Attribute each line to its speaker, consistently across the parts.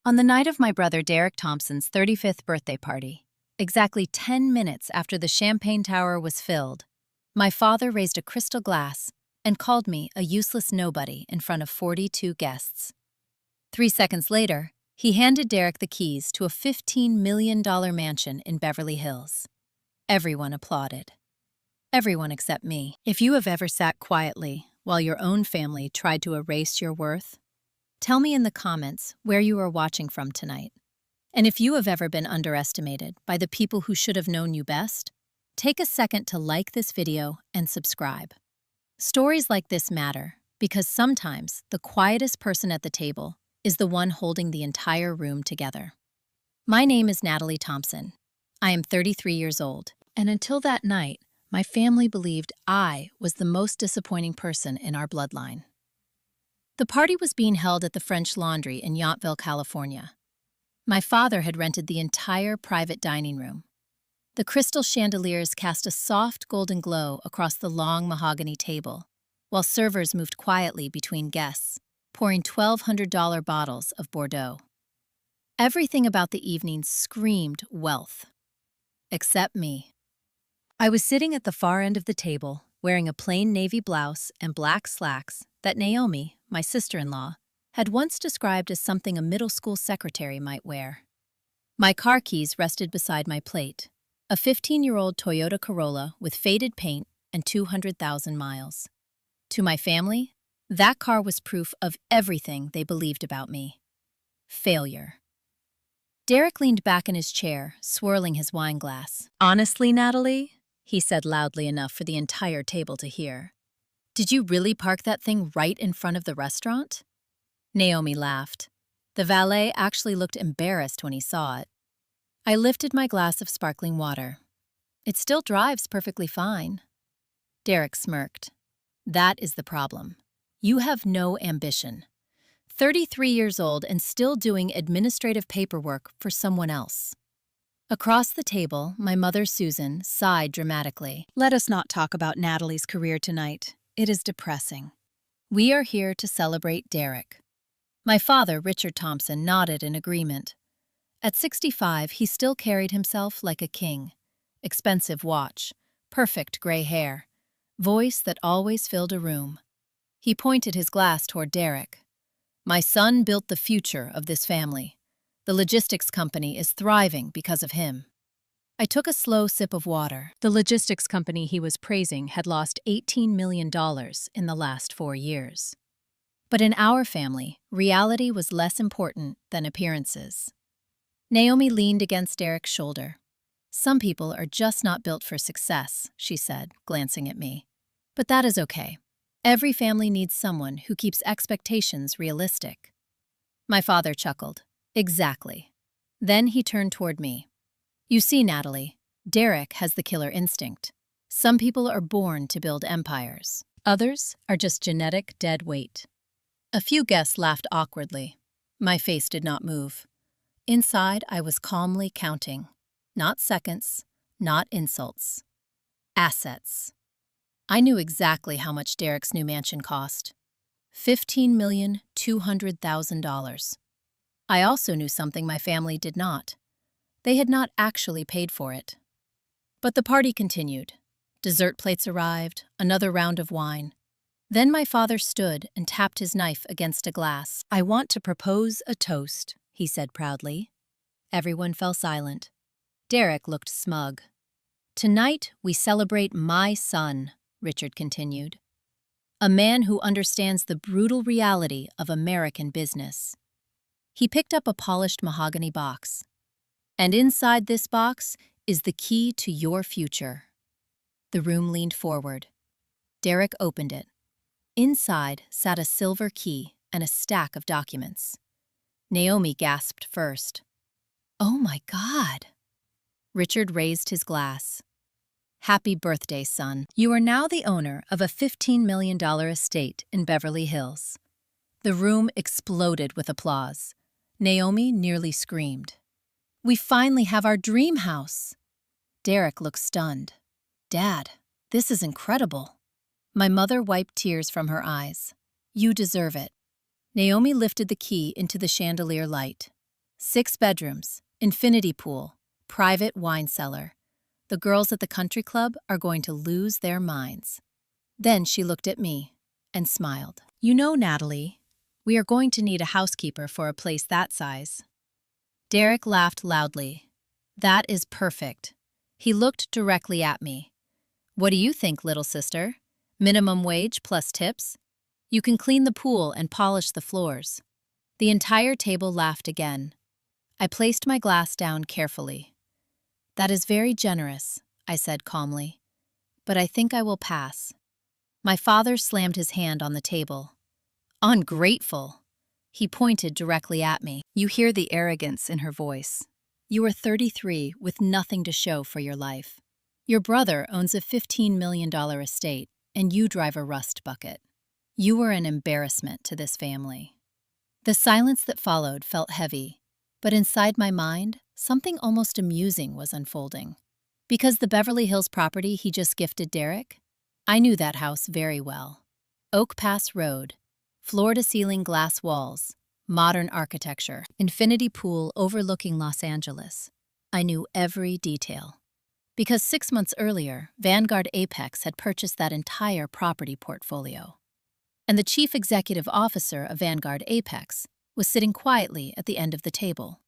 Speaker 1: On the night of my brother Derek Thompson's 35th birthday party, exactly 10 minutes after the champagne tower was filled, my father raised a crystal glass and called me a useless nobody in front of 42 guests. 3 seconds later, he handed Derek the keys to a $15 million mansion in Beverly Hills. Everyone applauded. Everyone except me. If you have ever sat quietly while your own family tried to erase your worth, tell me in the comments where you are watching from tonight. And if you have ever been underestimated by the people who should have known you best, take a second to like this video and subscribe. Stories like this matter because sometimes the quietest person at the table is the one holding the entire room together. My name is Natalie Thompson. I am 33 years old, and until that night, my family believed I was the most disappointing person in our bloodline. The party was being held at the French Laundry in Yountville, California. My father had rented the entire private dining room. The crystal chandeliers cast a soft golden glow across the long mahogany table, while servers moved quietly between guests, pouring $1,200 bottles of Bordeaux. Everything about the evening screamed wealth. Except me. I was sitting at the far end of the table, wearing a plain navy blouse and black slacks that Naomi, my sister-in-law, had once described as something a middle school secretary might wear. My car keys rested beside my plate, a 15-year-old Toyota Corolla with faded paint and 200,000 miles. To my family, that car was proof of everything they believed about me. Failure. Derek leaned back in his chair, swirling his wine glass. "Honestly, Natalie," he said loudly enough for the entire table to hear, "did you really park that thing right in front of the restaurant?" Naomi laughed. The valet actually looked embarrassed when he saw it. I lifted my glass of sparkling water. "It still drives perfectly fine." Derek smirked. "That is the problem. You have no ambition. 33 years old and still doing administrative paperwork for someone else." Across the table, my mother Susan sighed dramatically. "Let us not talk about Natalie's career tonight. It is depressing. We are here to celebrate Derek." My father, Richard Thompson, nodded in agreement. At 65, he still carried himself like a king. Expensive watch, perfect gray hair, voice that always filled a room. He pointed his glass toward Derek. "My son built the future of this family. The logistics company is thriving because of him." I took a slow sip of water. The logistics company he was praising had lost $18 million in the last 4 years. But in our family, reality was less important than appearances. Naomi leaned against Derek's shoulder. "Some people are just not built for success," she said, glancing at me. "But that is okay. Every family needs someone who keeps expectations realistic." My father chuckled. "Exactly." Then he turned toward me. "You see, Natalie, Derek has the killer instinct. Some people are born to build empires. Others are just genetic dead weight." A few guests laughed awkwardly. My face did not move. Inside, I was calmly counting. Not seconds, not insults. Assets. I knew exactly how much Derek's new mansion cost. $15,200,000. I also knew something my family did not. They had not actually paid for it. But the party continued. Dessert plates arrived, another round of wine. Then my father stood and tapped his knife against a glass. "I want to propose a toast," he said proudly. Everyone fell silent. Derek looked smug. "Tonight we celebrate my son," Richard continued. "A man who understands the brutal reality of American business." He picked up a polished mahogany box. "And inside this box is the key to your future." The room leaned forward. Derek opened it. Inside sat a silver key and a stack of documents. Naomi gasped first. "Oh my God!" Richard raised his glass. "Happy birthday, son. You are now the owner of a $15 million estate in Beverly Hills." The room exploded with applause. Naomi nearly screamed. "We finally have our dream house." Derek looked stunned. "Dad, this is incredible." My mother wiped tears from her eyes. "You deserve it." Naomi lifted the key into the chandelier light. 6 bedrooms, infinity pool, private wine cellar. The girls at the country club are going to lose their minds. Then she looked at me and smiled. You know, Natalie, we are going to need a housekeeper for a place that size. Derek laughed loudly. That is perfect. He looked directly at me. What do you think, little sister? Minimum wage plus tips? You can clean the pool and polish the floors. The entire table laughed again. I placed my glass down carefully. That is very generous, I said calmly. But I think I will pass. My father slammed his hand on the table. Ungrateful! He pointed directly at me. You hear the arrogance in her voice. You are 33 with nothing to show for your life. Your brother owns a $15 million estate, and you drive a rust bucket. You are an embarrassment to this family. The silence that followed felt heavy, but inside my mind, something almost amusing was unfolding. Because the Beverly Hills property he just gifted Derek, I knew that house very well. Oak Pass Road, floor-to-ceiling glass walls, modern architecture, infinity pool overlooking Los Angeles. I knew every detail. Because 6 months earlier, Vanguard Apex had purchased that entire property portfolio. And the chief executive officer of Vanguard Apex was sitting quietly at the end of the table.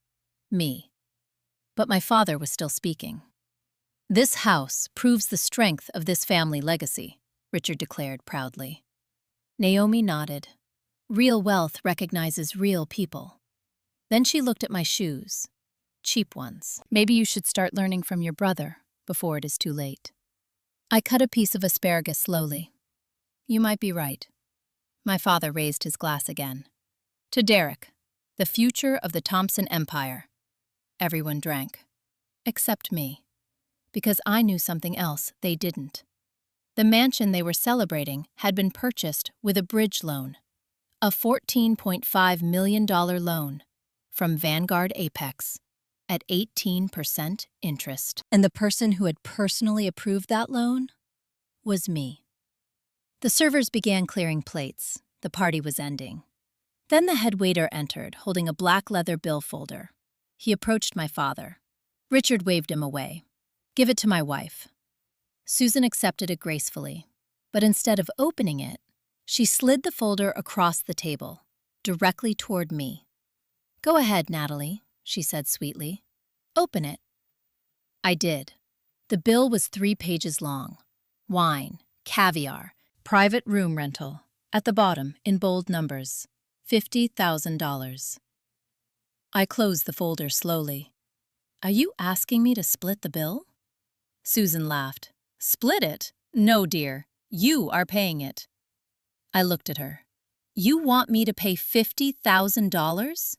Speaker 1: Me. But my father was still speaking. This house proves the strength of this family legacy, Richard declared proudly. Naomi nodded. Real wealth recognizes real people. Then she looked at my shoes. Cheap ones. Maybe you should start learning from your brother before it is too late. I cut a piece of asparagus slowly. You might be right. My father raised his glass again. To Derek, the future of the Thompson Empire. Everyone drank. Except me. Because I knew something else they didn't. The mansion they were celebrating had been purchased with a bridge loan. A $14.5 million loan from Vanguard Apex at 18% interest. And the person who had personally approved that loan was me. The servers began clearing plates. The party was ending. Then the head waiter entered, holding a black leather bill folder. He approached my father. Richard waved him away. Give it to my wife. Susan accepted it gracefully, but instead of opening it, she slid the folder across the table, directly toward me. Go ahead, Natalie, she said sweetly. Open it. I did. The bill was 3 pages long. Wine, caviar, private room rental. At the bottom, in bold numbers, $50,000. I closed the folder slowly. Are you asking me to split the bill? Susan laughed. Split it? No, dear. You are paying it. I looked at her. You want me to pay $50,000?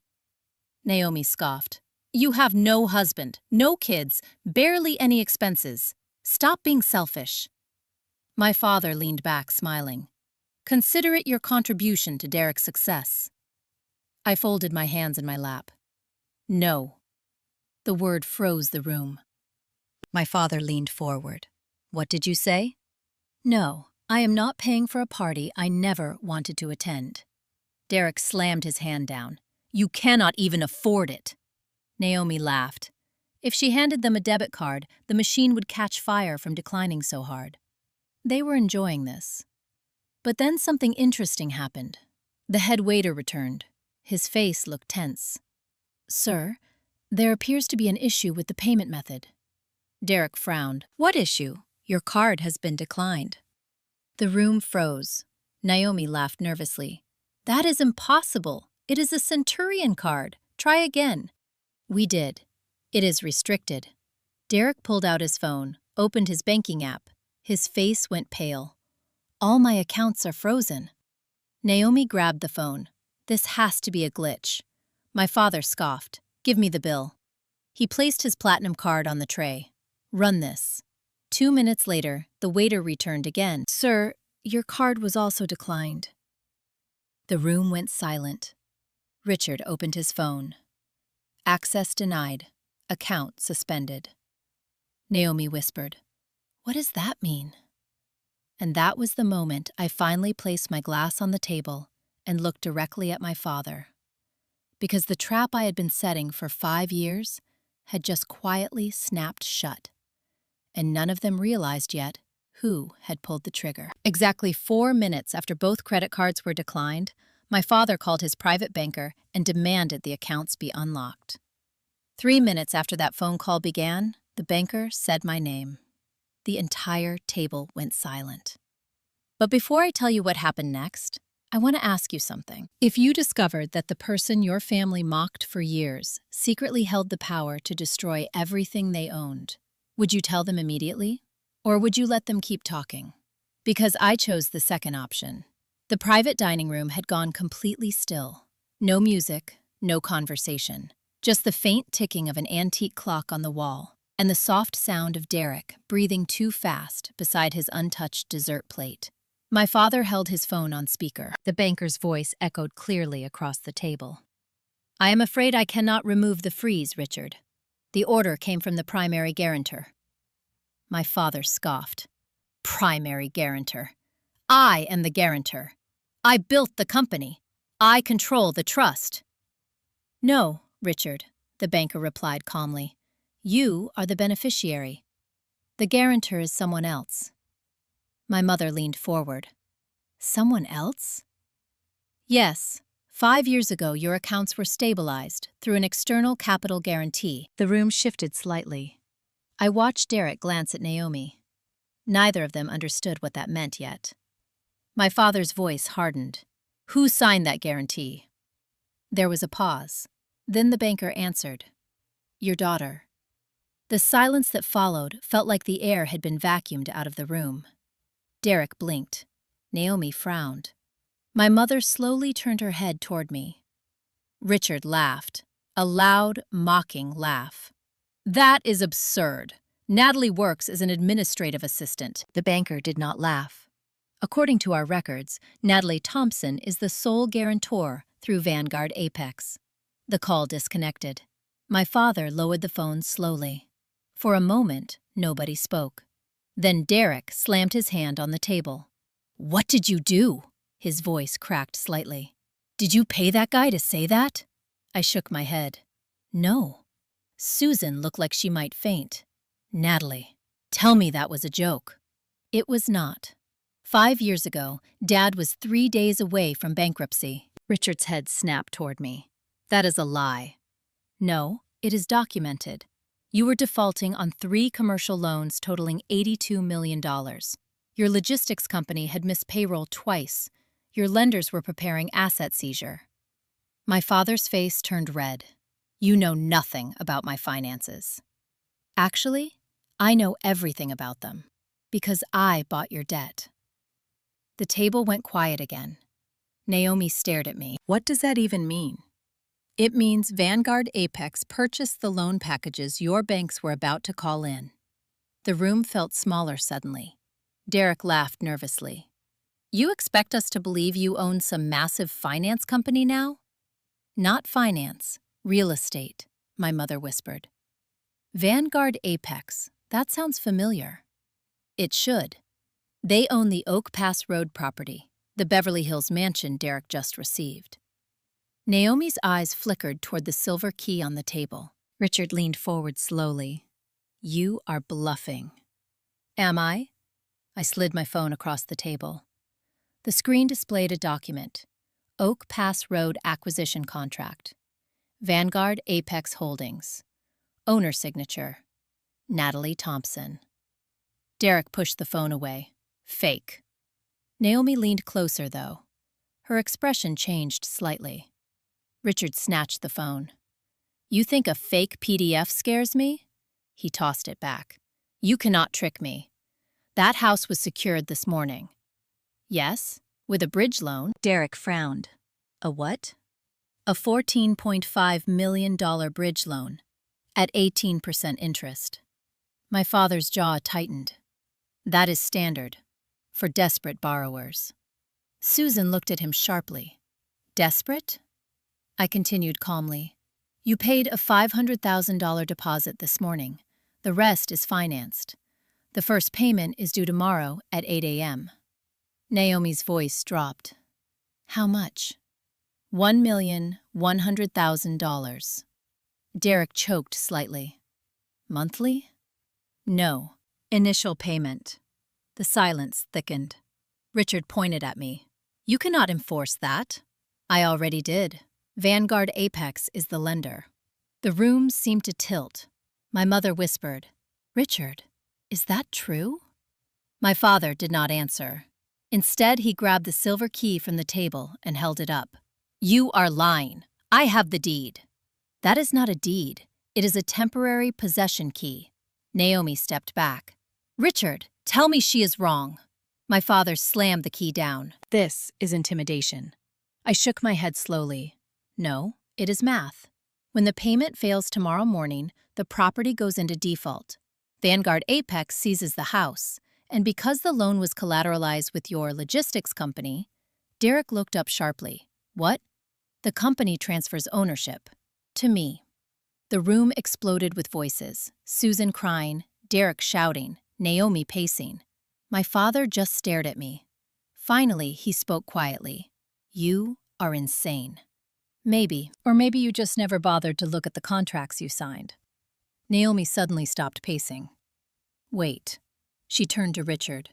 Speaker 1: Naomi scoffed. You have no husband, no kids, barely any expenses. Stop being selfish. My father leaned back, smiling. Consider it your contribution to Derek's success. I folded my hands in my lap. No. The word froze the room. My father leaned forward. What did you say? No, I am not paying for a party I never wanted to attend. Derek slammed his hand down. You cannot even afford it. Naomi laughed. If she handed them a debit card, the machine would catch fire from declining so hard. They were enjoying this. But then something interesting happened. The head waiter returned. His face looked tense. Sir, there appears to be an issue with the payment method. Derek frowned. What issue? Your card has been declined. The room froze. Naomi laughed nervously. That is impossible. It is a Centurion card. Try again. We did. It is restricted. Derek pulled out his phone, opened his banking app. His face went pale. All my accounts are frozen. Naomi grabbed the phone. This has to be a glitch. My father scoffed. Give me the bill. He placed his platinum card on the tray. Run this. 2 minutes later, the waiter returned again. Sir, your card was also declined. The room went silent. Richard opened his phone. Access denied. Account suspended. Naomi whispered, What does that mean? And that was the moment I finally placed my glass on the table and looked directly at my father. because the trap I had been setting for 5 years had just quietly snapped shut, and none of them realized yet who had pulled the trigger. Exactly 4 minutes after both credit cards were declined, my father called his private banker and demanded the accounts be unlocked. 3 minutes after that phone call began, the banker said my name. The entire table went silent. But before I tell you what happened next, I want to ask you something. If you discovered that the person your family mocked for years secretly held the power to destroy everything they owned, would you tell them immediately? Or would you let them keep talking? Because I chose the second option. The private dining room had gone completely still. No music, no conversation. Just the faint ticking of an antique clock on the wall and the soft sound of Derek breathing too fast beside his untouched dessert plate. My father held his phone on speaker. The banker's voice echoed clearly across the table. "I am afraid I cannot remove the freeze, Richard. The order came from the primary guarantor." My father scoffed. "Primary guarantor? I am the guarantor. I built the company. I control the trust." "No, Richard," the banker replied calmly. "You are the beneficiary. The guarantor is someone else." My mother leaned forward. "Someone else?" "Yes. 5 years ago, your accounts were stabilized through an external capital guarantee." The room shifted slightly. I watched Derek glance at Naomi. Neither of them understood what that meant yet. My father's voice hardened. "Who signed that guarantee?" There was a pause. Then the banker answered, "Your daughter." The silence that followed felt like the air had been vacuumed out of the room. Derek blinked. Naomi frowned. My mother slowly turned her head toward me. Richard laughed, a loud, mocking laugh. "That is absurd. Natalie works as an administrative assistant." The banker did not laugh. "According to our records, Natalie Thompson is the sole guarantor through Vanguard Apex." The call disconnected. My father lowered the phone slowly. For a moment, nobody spoke. Then Derek slammed his hand on the table. "What did you do?" His voice cracked slightly. "Did you pay that guy to say that?" I shook my head. "No." Susan looked like she might faint. "Natalie, tell me that was a joke." It was not. 5 years ago, Dad was 3 days away from bankruptcy. Richard's head snapped toward me. "That is a lie." "No, it is documented. You were defaulting on 3 commercial loans totaling $82 million. Your logistics company had missed payroll twice. Your lenders were preparing asset seizure." My father's face turned red. "You know nothing about my finances." "Actually, I know everything about them, because I bought your debt." The table went quiet again. Naomi stared at me. "What does that even mean?" "It means Vanguard Apex purchased the loan packages your banks were about to call in." The room felt smaller suddenly. Derek laughed nervously. "You expect us to believe you own some massive finance company now?" "Not finance, real estate," my mother whispered. "Vanguard Apex, that sounds familiar." "It should. They own the Oak Pass Road property, the Beverly Hills mansion Derek just received." Naomi's eyes flickered toward the silver key on the table. Richard leaned forward slowly. "You are bluffing." "Am I?" I slid my phone across the table. The screen displayed a document. Oak Pass Road Acquisition Contract. Vanguard Apex Holdings. Owner signature. Natalie Thompson. Derek pushed the phone away. "Fake." Naomi leaned closer, though. Her expression changed slightly. Richard snatched the phone. "You think a fake PDF scares me?" He tossed it back. "You cannot trick me. That house was secured this morning." "Yes, with a bridge loan." Derek frowned. "A what?" "A $14.5 million bridge loan, at 18% interest." My father's jaw tightened. "That is standard, for desperate borrowers." Susan looked at him sharply. "Desperate?" I continued calmly. "You paid a $500,000 deposit this morning. The rest is financed. The first payment is due tomorrow at 8 a.m. Naomi's voice dropped. "How much?" $100,000. Derek choked slightly. Monthly? No. Initial payment. The silence thickened. Richard pointed at me. You cannot enforce that. I already did. Vanguard Apex is the lender. The room seemed to tilt. My mother whispered, Richard, is that true? My father did not answer. Instead, he grabbed the silver key from the table and held it up. You are lying. I have the deed. That is not a deed. It is a temporary possession key. Naomi stepped back. Richard, tell me she is wrong. My father slammed the key down. This is intimidation. I shook my head slowly. No, it is math. When the payment fails tomorrow morning, the property goes into default. Vanguard Apex seizes the house, and because the loan was collateralized with your logistics company, Derek looked up sharply. What? The company transfers ownership. To me. The room exploded with voices, Susan crying, Derek shouting, Naomi pacing. My father just stared at me. Finally, he spoke quietly. You are insane. Maybe, or maybe you just never bothered to look at the contracts you signed. Naomi suddenly stopped pacing. Wait. She turned to Richard.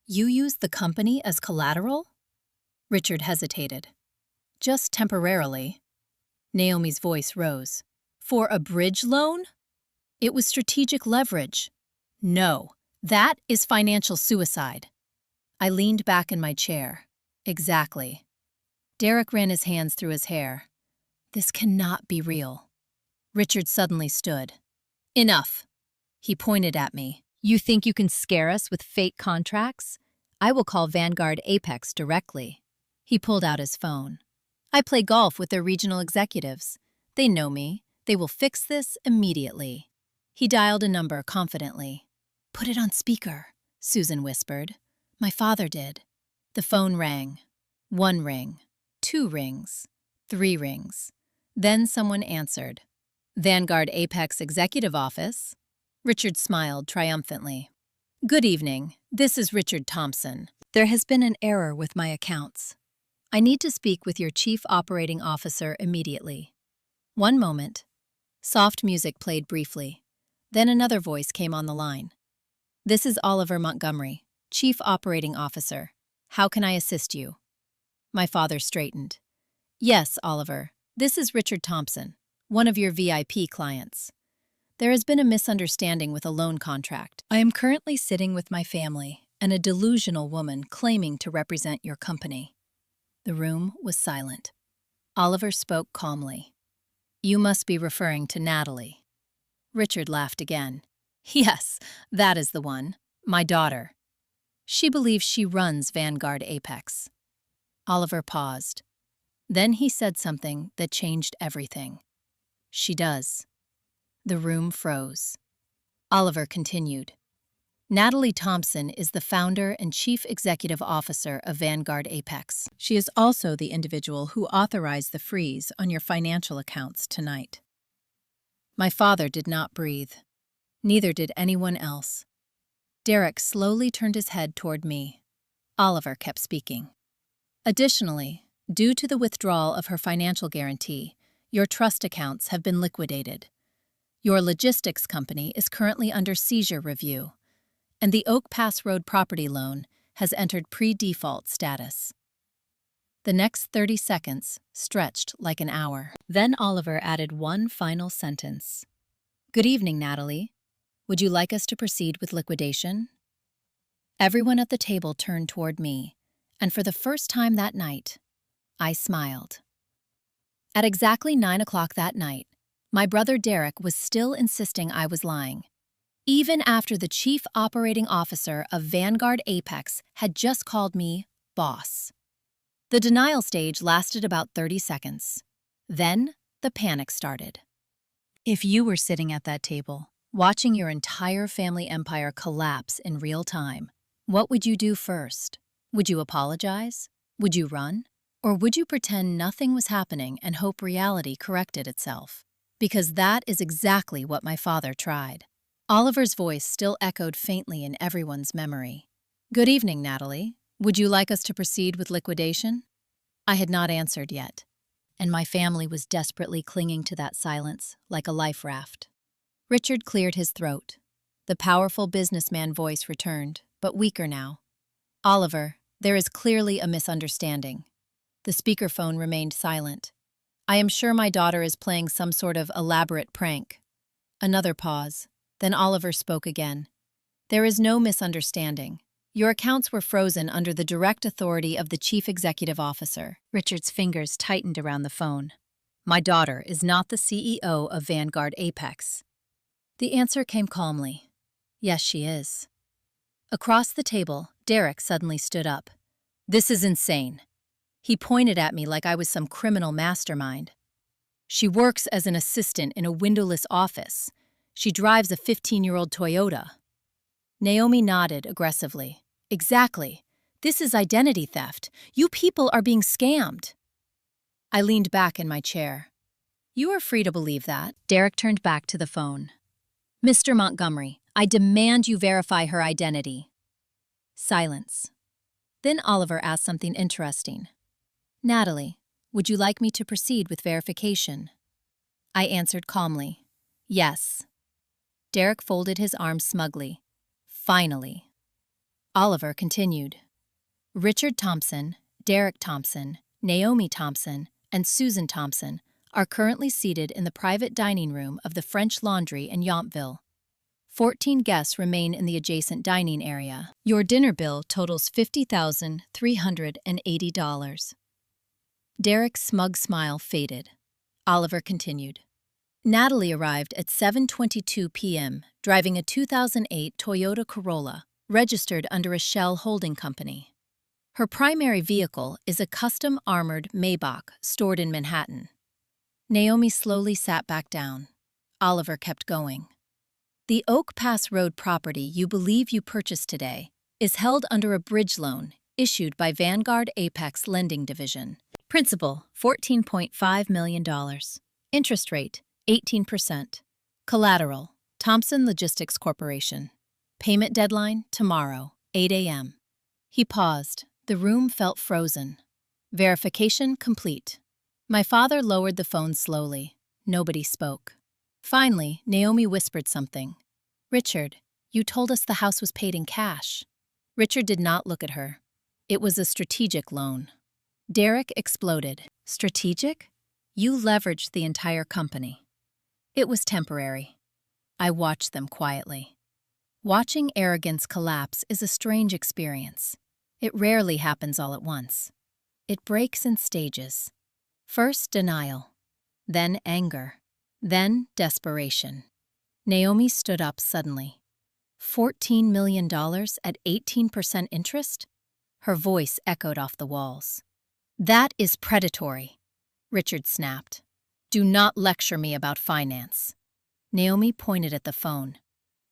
Speaker 1: You used the company as collateral? Richard hesitated. Just temporarily. Naomi's voice rose. For a bridge loan? It was strategic leverage. No, that is financial suicide. I leaned back in my chair. Exactly. Derek ran his hands through his hair. This cannot be real. Richard suddenly stood. Enough. He pointed at me. You think you can scare us with fake contracts? I will call Vanguard Apex directly. He pulled out his phone. I play golf with their regional executives. They know me. They will fix this immediately. He dialed a number confidently. Put it on speaker, Susan whispered. My father did. The phone rang. 1 ring, 2 rings, 3 rings. Then someone answered. Vanguard Apex Executive Office. Richard smiled triumphantly. Good evening. This is Richard Thompson. There has been an error with my accounts. I need to speak with your Chief Operating Officer immediately. 1 moment. Soft music played briefly. Then another voice came on the line. This is Oliver Montgomery, Chief Operating Officer. How can I assist you? My father straightened. Yes, Oliver. This is Richard Thompson, one of your VIP clients. There has been a misunderstanding with a loan contract. I am currently sitting with my family and a delusional woman claiming to represent your company. The room was silent. Oliver spoke calmly. You must be referring to Natalie. Richard laughed again. Yes, that is the one. My daughter. She believes she runs Vanguard Apex. Oliver paused. Then he said something that changed everything. She does. The room froze. Oliver continued. Natalie Thompson is the founder and chief executive officer of Vanguard Apex. She is also the individual who authorized the freeze on your financial accounts tonight. My father did not breathe. Neither did anyone else. Derek slowly turned his head toward me. Oliver kept speaking. Additionally, due to the withdrawal of her financial guarantee, your trust accounts have been liquidated. Your logistics company is currently under seizure review, and the Oak Pass Road property loan has entered pre-default status. The next 30 seconds stretched like an hour. Then Oliver added one final sentence. Good evening, Natalie. Would you like us to proceed with liquidation? Everyone at the table turned toward me, and for the first time that night, I smiled. At exactly 9 o'clock that night, my brother Derek was still insisting I was lying, even after the chief operating officer of Vanguard Apex had just called me boss. The denial stage lasted about 30 seconds. Then the panic started. If you were sitting at that table, watching your entire family empire collapse in real time, what would you do first? Would you apologize? Would you run? Or would you pretend nothing was happening and hope reality corrected itself? Because that is exactly what my father tried. Oliver's voice still echoed faintly in everyone's memory. Good evening, Natalie. Would you like us to proceed with liquidation? I had not answered yet. and my family was desperately clinging to that silence like a life raft. Richard cleared his throat. The powerful businessman voice returned, but weaker now. Oliver, there is clearly a misunderstanding. The speakerphone remained silent. I am sure my daughter is playing some sort of elaborate prank. Another pause. Then Oliver spoke again. There is no misunderstanding. Your accounts were frozen under the direct authority of the chief executive officer. Richard's fingers tightened around the phone. My daughter is not the CEO of Vanguard Apex. The answer came calmly. Yes, she is. Across the table, Derek suddenly stood up. This is insane. He pointed at me like I was some criminal mastermind. She works as an assistant in a windowless office. She drives a 15-year-old Toyota. Naomi nodded aggressively. Exactly. This is identity theft. You people are being scammed. I leaned back in my chair. You are free to believe that. Derek turned back to the phone. Mr. Montgomery, I demand you verify her identity. Silence. Then Oliver asked something interesting. Natalie, would you like me to proceed with verification? I answered calmly. Yes. Derek folded his arms smugly. Finally. Oliver continued. Richard Thompson, Derek Thompson, Naomi Thompson, and Susan Thompson are currently seated in the private dining room of the French Laundry in Yountville. 14 guests remain in the adjacent dining area. Your dinner bill totals $50,380. Derek's smug smile faded. Oliver continued. Natalie arrived at 7:22 p.m., driving a 2008 Toyota Corolla, registered under a Shell holding company. Her primary vehicle is a custom armored Maybach stored in Manhattan. Naomi slowly sat back down. Oliver kept going. The Oak Pass Road property you believe you purchased today is held under a bridge loan issued by Vanguard Apex Lending Division. Principal, $14.5 million. Interest rate, 18%. Collateral, Thompson Logistics Corporation. Payment deadline, tomorrow, 8 a.m. He paused. The room felt frozen. Verification complete. My father lowered the phone slowly. Nobody spoke. Finally, Naomi whispered something. Richard, you told us the house was paid in cash. Richard did not look at her. It was a strategic loan. Derek exploded. Strategic? You leveraged the entire company. It was temporary. I watched them quietly. Watching arrogance collapse is a strange experience. It rarely happens all at once. It breaks in stages. First denial, then anger, then desperation. Naomi stood up suddenly. $14 million at 18% interest? Her voice echoed off the walls. That is predatory, Richard snapped. Do not lecture me about finance. Naomi pointed at the phone.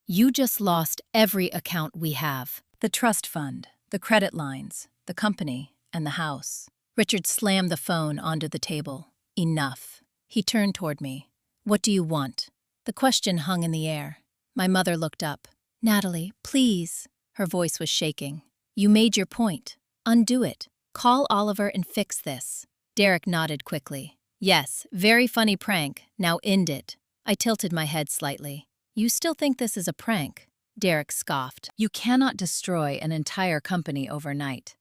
Speaker 1: You just lost every account we have. The trust fund, the credit lines, the company, and the house. Richard slammed the phone onto the table. Enough. He turned toward me. What do you want? The question hung in the air. My mother looked up. Natalie, please. Her voice was shaking. You made your point. Undo it. Call Oliver and fix this. Derek nodded quickly. Yes, very funny prank. Now end it. I tilted my head slightly. You still think this is a prank? Derek scoffed. You cannot destroy an entire company overnight.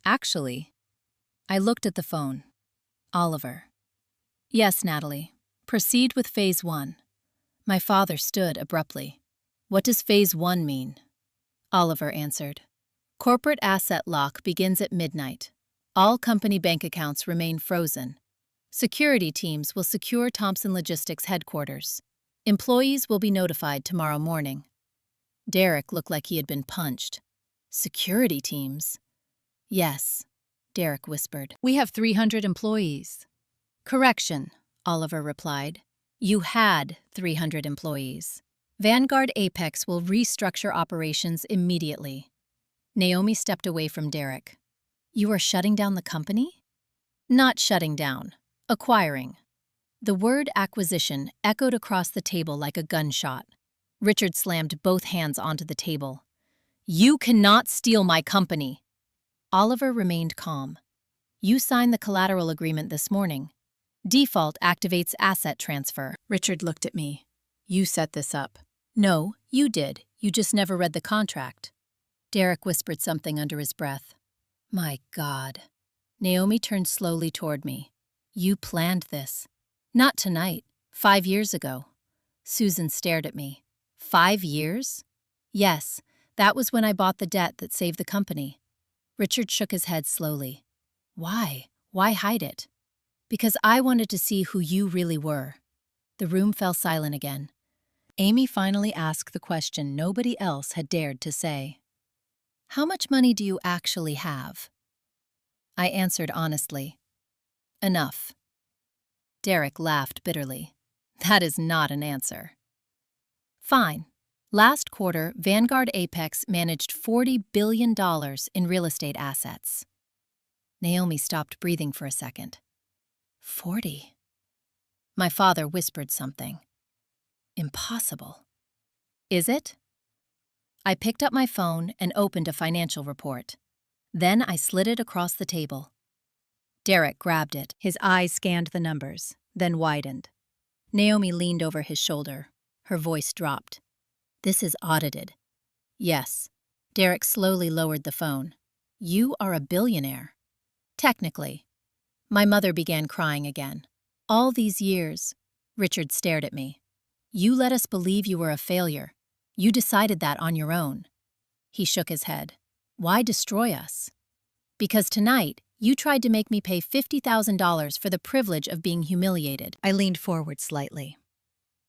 Speaker 1: Actually, I looked at the phone. Oliver. Yes, Natalie. Proceed with Phase 1. My father stood abruptly. What does Phase 1 mean? Oliver answered. Corporate asset lock begins at midnight. All company bank accounts remain frozen. Security teams will secure Thompson Logistics headquarters. Employees will be notified tomorrow morning. Derek looked like he had been punched. Security teams? Yes, Derek whispered. We have 300 employees. Correction, Oliver replied. You had 300 employees. Vanguard Apex will restructure operations immediately. Naomi stepped away from Derek. You are shutting down the company? Not shutting down. Acquiring. The word acquisition echoed across the table like a gunshot. Richard slammed both hands onto the table. You cannot steal my company. Oliver remained calm. You signed the collateral agreement this morning. Default activates asset transfer. Richard looked at me. You set this up. No, you did. You just never read the contract. Derek whispered something under his breath. My God. Naomi turned slowly toward me. You planned this. Not tonight. 5 years ago. Susan stared at me. 5 years? Yes, that was when I bought the debt that saved the company. Richard shook his head slowly. Why? Why hide it? Because I wanted to see who you really were. The room fell silent again. Amy finally asked the question nobody else had dared to say. How much money do you actually have? I answered honestly. Enough. Derek laughed bitterly. That is not an answer. Fine. Last quarter, Vanguard Apex managed $40 billion in real estate assets. Naomi stopped breathing for a second. 40. My father whispered something. Impossible. Is it? I picked up my phone and opened a financial report. Then I slid it across the table. Derek grabbed it. His eyes scanned the numbers, then widened. Naomi leaned over his shoulder. Her voice dropped. This is audited. Yes. Derek slowly lowered the phone. You are a billionaire. Technically. My mother began crying again. All these years. Richard stared at me. You let us believe you were a failure. You decided that on your own. He shook his head. Why destroy us? Because tonight, you tried to make me pay $50,000 for the privilege of being humiliated. I leaned forward slightly.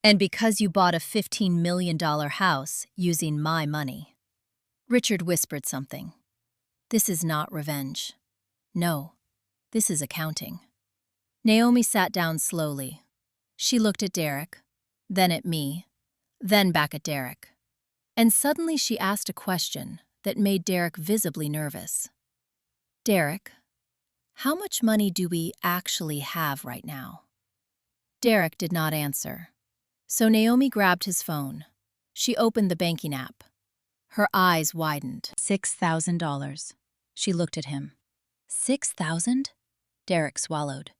Speaker 1: And because you bought a $15 million house using my money. Richard whispered something. This is not revenge. No, this is accounting. Naomi sat down slowly. She looked at Derek, then at me, then back at Derek. And suddenly she asked a question that made Derek visibly nervous. Derek, how much money do we actually have right now? Derek did not answer. So Naomi grabbed his phone. She opened the banking app. Her eyes widened. $6,000. She looked at him. 6,000? Derek swallowed.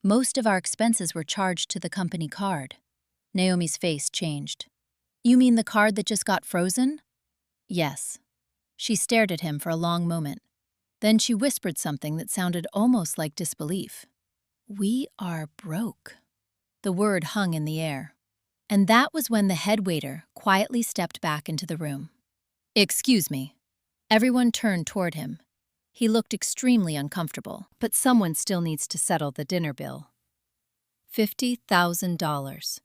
Speaker 1: Most of our expenses were charged to the company card. Naomi's face changed. You mean the card that just got frozen? Yes. She stared at him for a long moment. Then she whispered something that sounded almost like disbelief. We are broke. The word hung in the air. And that was when the head waiter quietly stepped back into the room. Excuse me. Everyone turned toward him. He looked extremely uncomfortable, but someone still needs to settle the dinner bill. $50,000.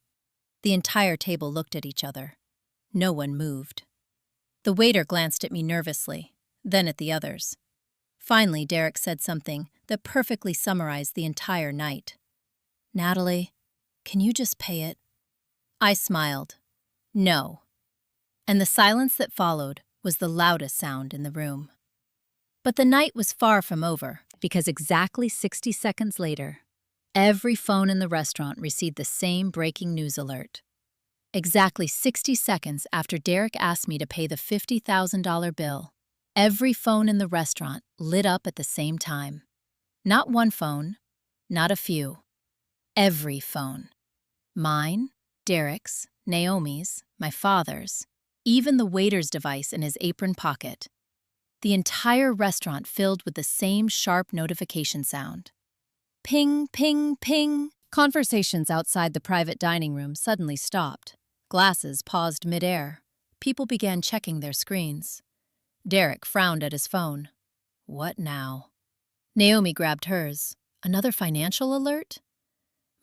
Speaker 1: The entire table looked at each other. No one moved. The waiter glanced at me nervously, then at the others. Finally, Derek said something that perfectly summarized the entire night. Natalie, can you just pay it? I smiled. No. And the silence that followed was the loudest sound in the room. But the night was far from over, because exactly 60 seconds later, every phone in the restaurant received the same breaking news alert. Exactly 60 seconds after Derek asked me to pay the $50,000 bill, every phone in the restaurant lit up at the same time. Not one phone, not a few. Every phone. Mine, Derek's, Naomi's, my father's, even the waiter's device in his apron pocket. The entire restaurant filled with the same sharp notification sound. Ping, ping, ping. Conversations outside the private dining room suddenly stopped. Glasses paused midair. People began checking their screens. Derek frowned at his phone. What now? Naomi grabbed hers. Another financial alert?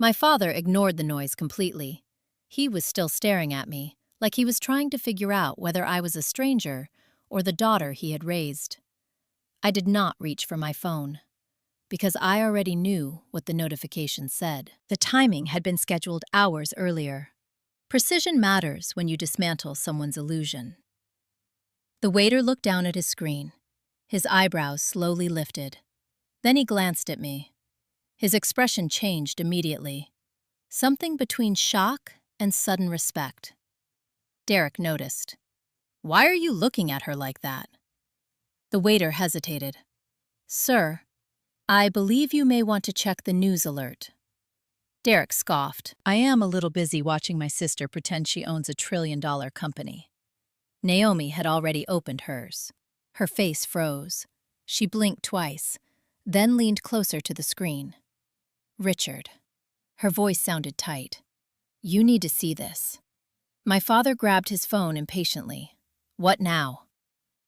Speaker 1: My father ignored the noise completely. He was still staring at me, like he was trying to figure out whether I was a stranger or the daughter he had raised. I did not reach for my phone, because I already knew what the notification said. The timing had been scheduled hours earlier. Precision matters when you dismantle someone's illusion. The waiter looked down at his screen. His eyebrows slowly lifted. Then he glanced at me. His expression changed immediately. Something between shock and sudden respect. Derek noticed. Why are you looking at her like that? The waiter hesitated. Sir, I believe you may want to check the news alert. Derek scoffed. I am a little busy watching my sister pretend she owns a trillion-dollar company. Naomi had already opened hers. Her face froze. She blinked twice, then leaned closer to the screen. Richard. Her voice sounded tight. You need to see this. My father grabbed his phone impatiently. What now?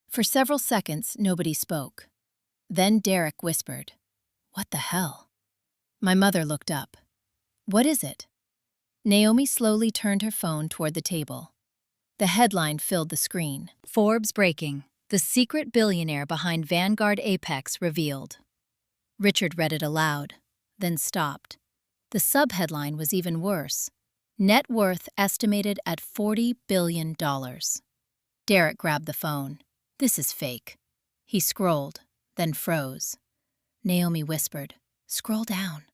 Speaker 1: For several seconds, nobody spoke. Then Derek whispered, What the hell? My mother looked up. What is it? Naomi slowly turned her phone toward the table. The headline filled the screen. Forbes breaking. The secret billionaire behind Vanguard Apex revealed. Richard read it aloud, then stopped. The subheadline was even worse. Net worth estimated at $40 billion. Derek grabbed the phone. This is fake. He scrolled, then froze. Naomi whispered, Scroll down.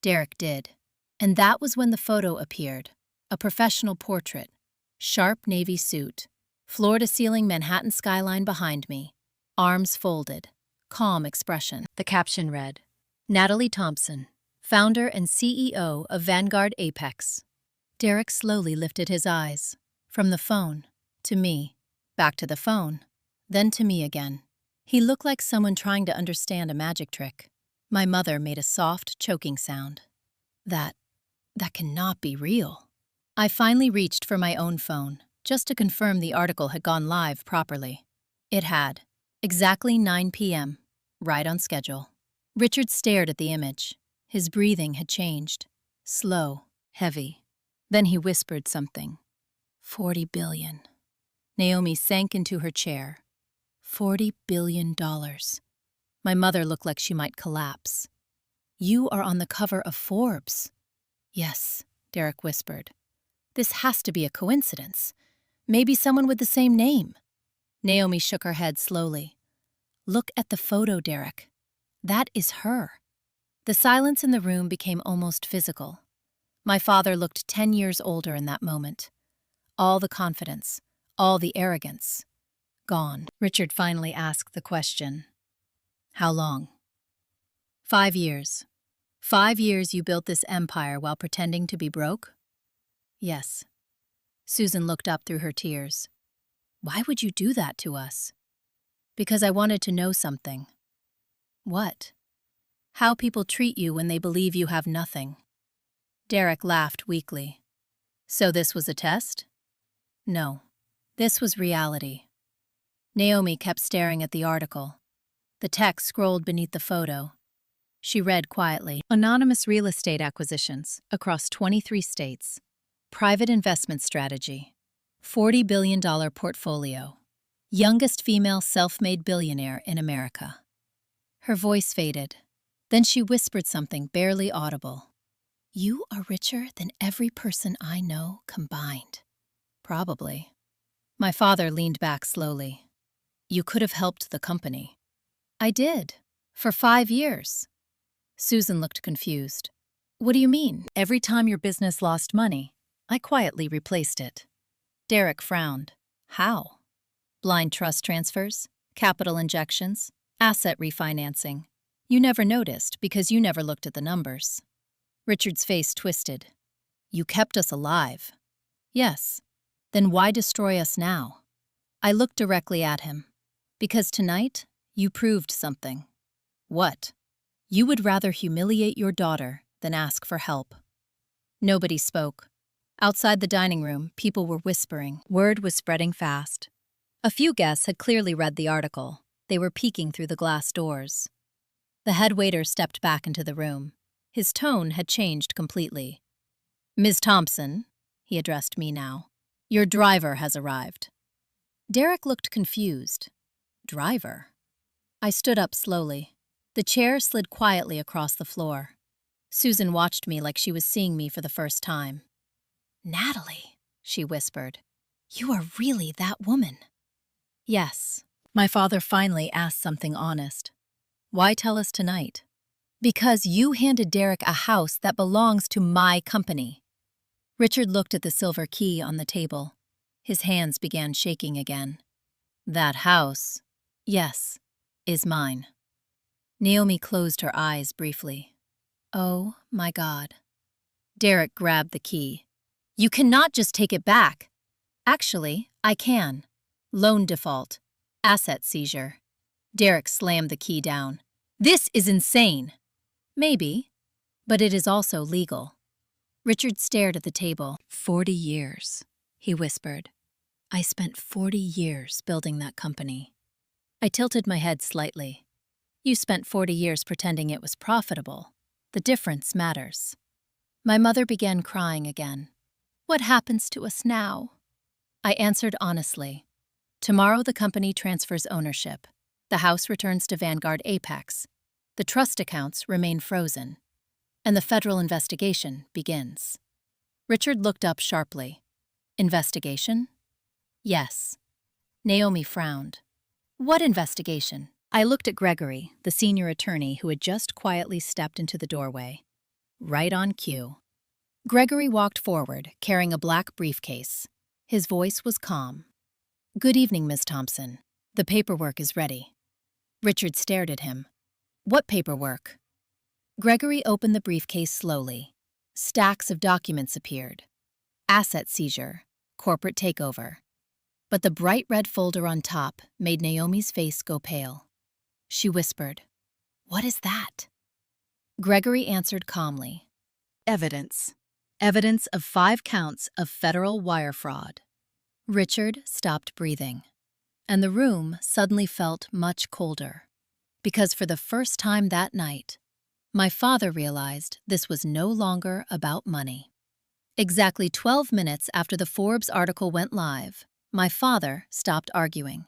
Speaker 1: Derek did. And that was when the photo appeared. A professional portrait. Sharp navy suit. Floor-to-ceiling Manhattan skyline behind me. Arms folded. Calm expression. The caption read, Natalie Thompson, founder and CEO of Vanguard Apex. Derek slowly lifted his eyes. From the phone, to me, back to the phone, then to me again. He looked like someone trying to understand a magic trick. My mother made a soft, choking sound. That cannot be real. I finally reached for my own phone, just to confirm the article had gone live properly. It had. Exactly 9 p.m., right on schedule. Richard stared at the image. His breathing had changed. Slow, heavy. Then he whispered something. 40 billion. Naomi sank into her chair. $40 billion. My mother looked like she might collapse. You are on the cover of Forbes. Yes, Derek whispered. This has to be a coincidence. Maybe someone with the same name. Naomi shook her head slowly. Look at the photo, Derek. That is her. The silence in the room became almost physical. My father looked 10 years older in that moment. All the confidence, all the arrogance, gone. Richard finally asked the question. How long? 5 years. 5 years you built this empire while pretending to be broke? Yes. Susan looked up through her tears. Why would you do that to us? Because I wanted to know something. What? How people treat you when they believe you have nothing. Derek laughed weakly. So this was a test? No. This was reality. Naomi kept staring at the article. The text scrolled beneath the photo. She read quietly. Anonymous real estate acquisitions across 23 states. Private investment strategy. $40 billion portfolio. Youngest female self-made billionaire in America. Her voice faded. Then she whispered something barely audible. You are richer than every person I know combined. Probably. My father leaned back slowly. You could have helped the company. I did. For 5 years. Susan looked confused. What do you mean? Every time your business lost money, I quietly replaced it. Derek frowned. How? Blind trust transfers, capital injections, asset refinancing. You never noticed because you never looked at the numbers. Richard's face twisted. You kept us alive. Yes. Then why destroy us now? I looked directly at him. Because tonight, you proved something. What? You would rather humiliate your daughter than ask for help. Nobody spoke. Outside the dining room, people were whispering. Word was spreading fast. A few guests had clearly read the article. They were peeking through the glass doors. The head waiter stepped back into the room. His tone had changed completely. Ms. Thompson, he addressed me now, your driver has arrived. Derek looked confused. Driver? I stood up slowly. The chair slid quietly across the floor. Susan watched me like she was seeing me for the first time. Natalie, she whispered, you are really that woman. Yes. My father finally asked something honest. Why tell us tonight? Because you handed Derek a house that belongs to my company. Richard looked at the silver key on the table. His hands began shaking again. That house, yes, is mine. Naomi closed her eyes briefly. Oh, my God. Derek grabbed the key. You cannot just take it back. Actually, I can. Loan default. Asset seizure. Derek slammed the key down. This is insane. Maybe, but it is also legal. Richard stared at the table. 40 years, he whispered. I spent 40 years building that company. I tilted my head slightly. You spent 40 years pretending it was profitable. The difference matters. My mother began crying again. What happens to us now? I answered honestly. Tomorrow the company transfers ownership. The house returns to Vanguard Apex. The trust accounts remain frozen. And the federal investigation begins. Richard looked up sharply. Investigation? Yes. Naomi frowned. What investigation? I looked at Gregory, the senior attorney who had just quietly stepped into the doorway. Right on cue. Gregory walked forward, carrying a black briefcase. His voice was calm. Good evening, Ms. Thompson. The paperwork is ready. Richard stared at him. What paperwork? Gregory opened the briefcase slowly. Stacks of documents appeared. Asset seizure, corporate takeover. But the bright red folder on top made Naomi's face go pale. She whispered, What is that? Gregory answered calmly. Evidence. Evidence of 5 counts of federal wire fraud. Richard stopped breathing, and the room suddenly felt much colder. Because for the first time that night, my father realized this was no longer about money. Exactly 12 minutes after the Forbes article went live, my father stopped arguing.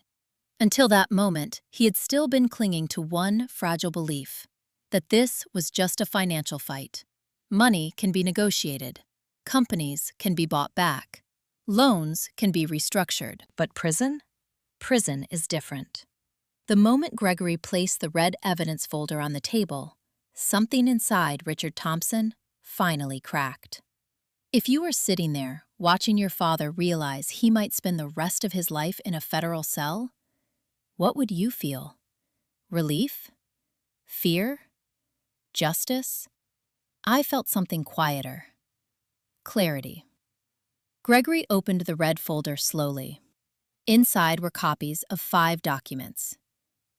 Speaker 1: Until that moment, he had still been clinging to one fragile belief, that this was just a financial fight. Money can be negotiated. Companies can be bought back. Loans can be restructured. But prison? Prison is different. The moment Gregory placed the red evidence folder on the table, something inside Richard Thompson finally cracked. If you were sitting there, watching your father realize he might spend the rest of his life in a federal cell, what would you feel? Relief? Fear? Justice? I felt something quieter. Clarity. Gregory opened the red folder slowly. Inside were copies of 5 documents.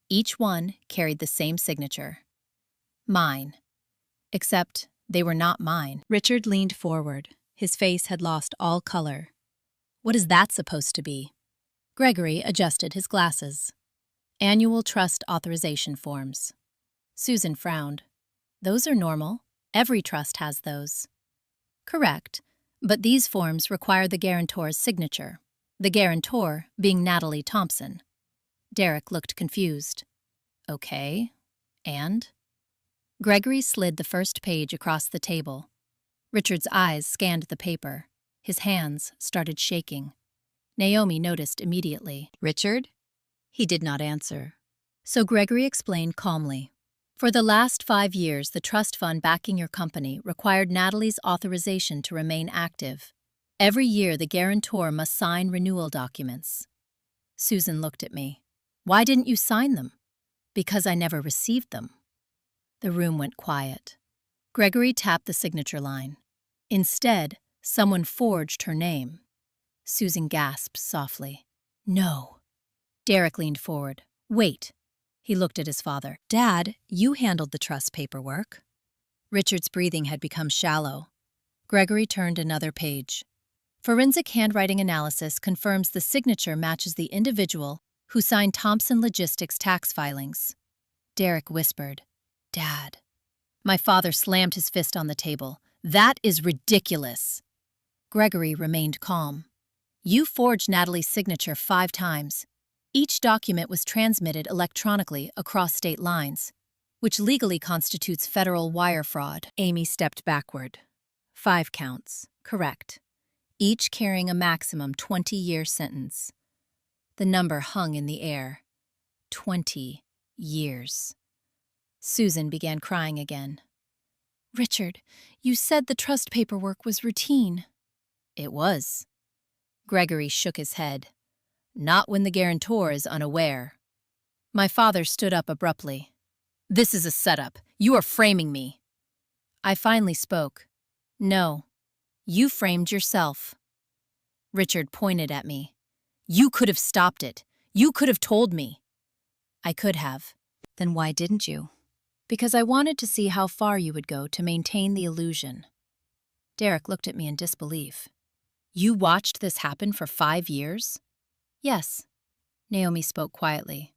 Speaker 1: Each one carried the same signature. Mine. Except they were not mine. Richard leaned forward. His face had lost all color. What is that supposed to be? Gregory adjusted his glasses. Annual trust authorization forms. Susan frowned. Those are normal. Every trust has those. Correct, but these forms require the guarantor's signature, the guarantor being Natalie Thompson. Derek looked confused. Okay, and? Gregory slid the first page across the table. Richard's eyes scanned the paper. His hands started shaking. Naomi noticed immediately. Richard? He did not answer. So Gregory explained calmly. For the last 5 years, the trust fund backing your company required Natalie's authorization to remain active. Every year, the guarantor must sign renewal documents. Susan looked at me. Why didn't you sign them? Because I never received them. The room went quiet. Gregory tapped the signature line. Instead, someone forged her name. Susan gasped softly. No. Derek leaned forward. Wait. He looked at his father. Dad, you handled the trust paperwork. Richard's breathing had become shallow. Gregory turned another page. Forensic handwriting analysis confirms the signature matches the individual who signed Thompson Logistics tax filings. Derek whispered, Dad. My father slammed his fist on the table. That is ridiculous. Gregory remained calm. You forged Natalie's signature 5 times. Each document was transmitted electronically across state lines, which legally constitutes federal wire fraud. Amy stepped backward. 5 counts, correct. Each carrying a maximum 20-year sentence. The number hung in the air. 20 years. Susan began crying again. Richard, you said the trust paperwork was routine. It was. Gregory shook his head. Not when the guarantor is unaware. My father stood up abruptly. This is a setup. You are framing me. I finally spoke. No, you framed yourself. Richard pointed at me. You could have stopped it. You could have told me. I could have. Then why didn't you? Because I wanted to see how far you would go to maintain the illusion. Derek looked at me in disbelief. You watched this happen for 5 years? Yes. Naomi spoke quietly.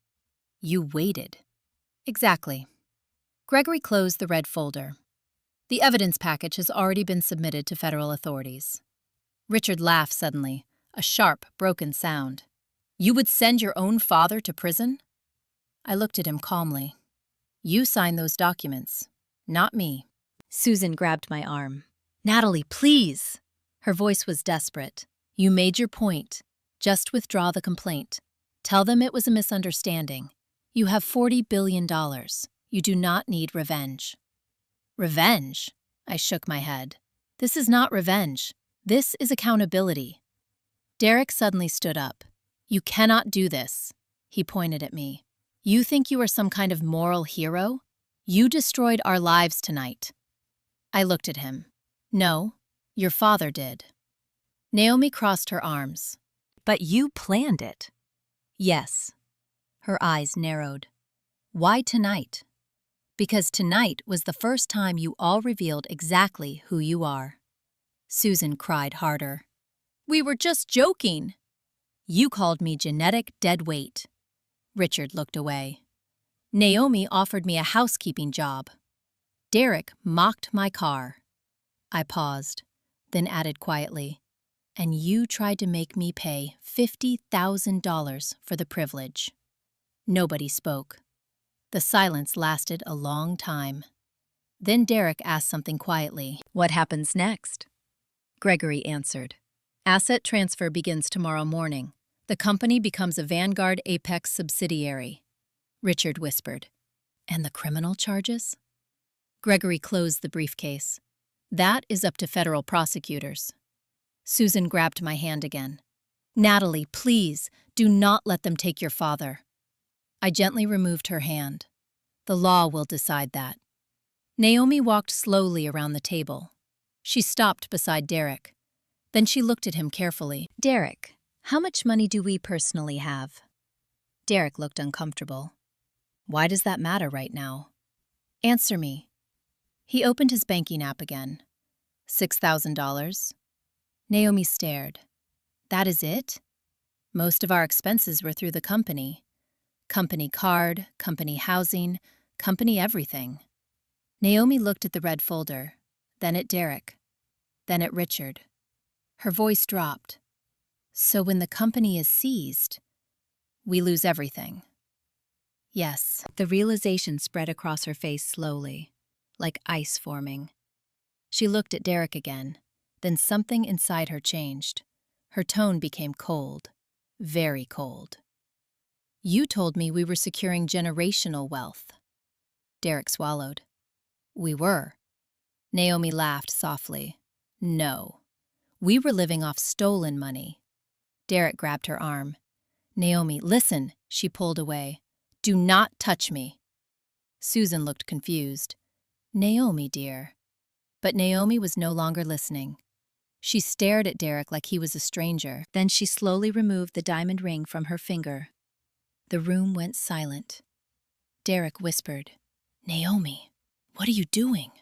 Speaker 1: You waited. Exactly. Gregory closed the red folder. The evidence package has already been submitted to federal authorities. Richard laughed suddenly, a sharp, broken sound. You would send your own father to prison? I looked at him calmly. You signed those documents, not me. Susan grabbed my arm. Natalie, please! Her voice was desperate. You made your point. Just withdraw the complaint. Tell them it was a misunderstanding. You have $40 billion. You do not need revenge. Revenge? I shook my head. This is not revenge. This is accountability. Derek suddenly stood up. You cannot do this. He pointed at me. You think you are some kind of moral hero? You destroyed our lives tonight. I looked at him. No, your father did. Naomi crossed her arms. But you planned it. Yes. Her eyes narrowed. Why tonight? Because tonight was the first time you all revealed exactly who you are. Susan cried harder. We were just joking. You called me genetic dead weight. Richard looked away. Naomi offered me a housekeeping job. Derek mocked my car. I paused, then added quietly, and you tried to make me pay $50,000 for the privilege. Nobody spoke. The silence lasted a long time. Then Derek asked something quietly. What happens next? Gregory answered. Asset transfer begins tomorrow morning. The company becomes a Vanguard Apex subsidiary. Richard whispered. And the criminal charges? Gregory closed the briefcase. That is up to federal prosecutors. Susan grabbed my hand again. Natalie, please, do not let them take your father. I gently removed her hand. The law will decide that. Naomi walked slowly around the table. She stopped beside Derek. Then she looked at him carefully. Derek, how much money do we personally have? Derek looked uncomfortable. Why does that matter right now? Answer me. He opened his banking app again. $6,000. Naomi stared. That is it? Most of our expenses were through the company. Company card, company housing, company everything. Naomi looked at the red folder, then at Derek, then at Richard. Her voice dropped. So when the company is seized, we lose everything. Yes. The realization spread across her face slowly, like ice forming. She looked at Derek again, then something inside her changed. Her tone became cold, very cold. You told me we were securing generational wealth. Derek swallowed. We were. Naomi laughed softly. No. We were living off stolen money. Derek grabbed her arm. Naomi, listen, she pulled away. Do not touch me. Susan looked confused. Naomi, dear. But Naomi was no longer listening. She stared at Derek like he was a stranger. Then she slowly removed the diamond ring from her finger. The room went silent. Derek whispered, Naomi, what are you doing?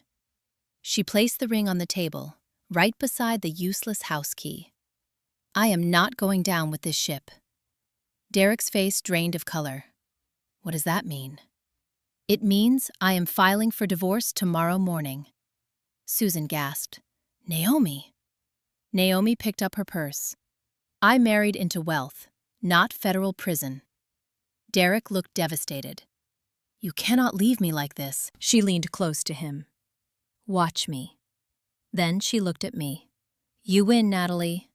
Speaker 1: She placed the ring on the table, right beside the useless house key. I am not going down with this ship. Derek's face drained of color. What does that mean? It means I am filing for divorce tomorrow morning. Susan gasped. Naomi. Naomi picked up her purse. I married into wealth, not federal prison. Derek looked devastated. You cannot leave me like this. She leaned close to him. Watch me. Then she looked at me. You win, Natalie.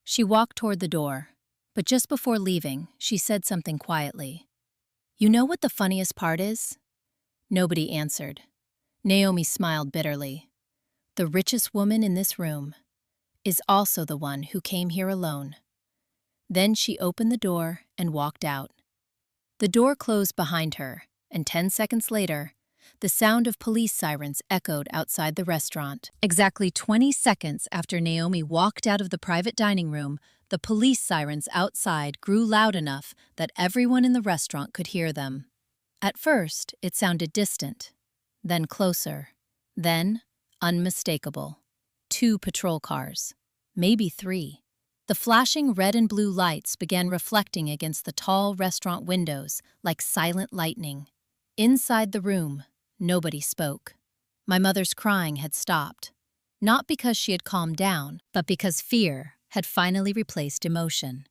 Speaker 1: She walked toward the door, but just before leaving, she said something quietly. You know what the funniest part is? Nobody answered. Naomi smiled bitterly. The richest woman in this room is also the one who came here alone. Then she opened the door and walked out. The door closed behind her, and 10 seconds later, The sound of police sirens echoed outside the restaurant. Exactly 20 seconds after Naomi walked out of the private dining room, the police sirens outside grew loud enough that everyone in the restaurant could hear them. At first, it sounded distant, then closer, then unmistakable. 2 patrol cars, maybe 3. The flashing red and blue lights began reflecting against the tall restaurant windows like silent lightning. Inside the room, nobody spoke. My mother's crying had stopped, not because she had calmed down, but because fear had finally replaced emotion.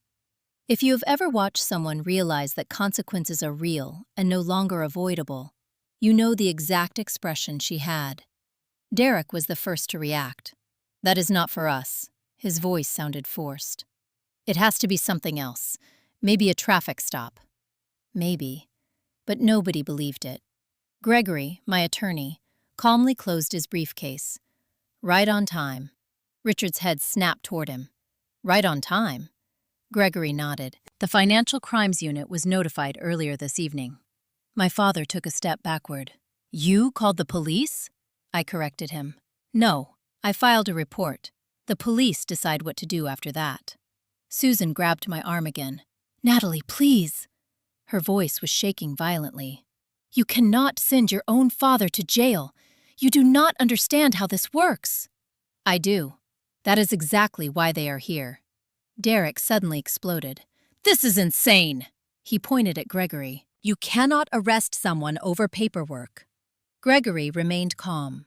Speaker 1: If you have ever watched someone realize that consequences are real and no longer avoidable, you know the exact expression she had. Derek was the first to react. "That is not for us." His voice sounded forced. "It has to be something else. Maybe a traffic stop." Maybe. But nobody believed it. Gregory, my attorney, calmly closed his briefcase. "Right on time." Richard's head snapped toward him. "Right on time?" Gregory nodded. "The Financial Crimes Unit was notified earlier this evening." My father took a step backward. "You called the police?" I corrected him. "No, I filed a report. The police decide what to do after that." Susan grabbed my arm again. "Natalie, please." Her voice was shaking violently. "You cannot send your own father to jail. You do not understand how this works." "I do. That is exactly why they are here." Derek suddenly exploded. "This is insane!" He pointed at Gregory. "You cannot arrest someone over paperwork." Gregory remained calm.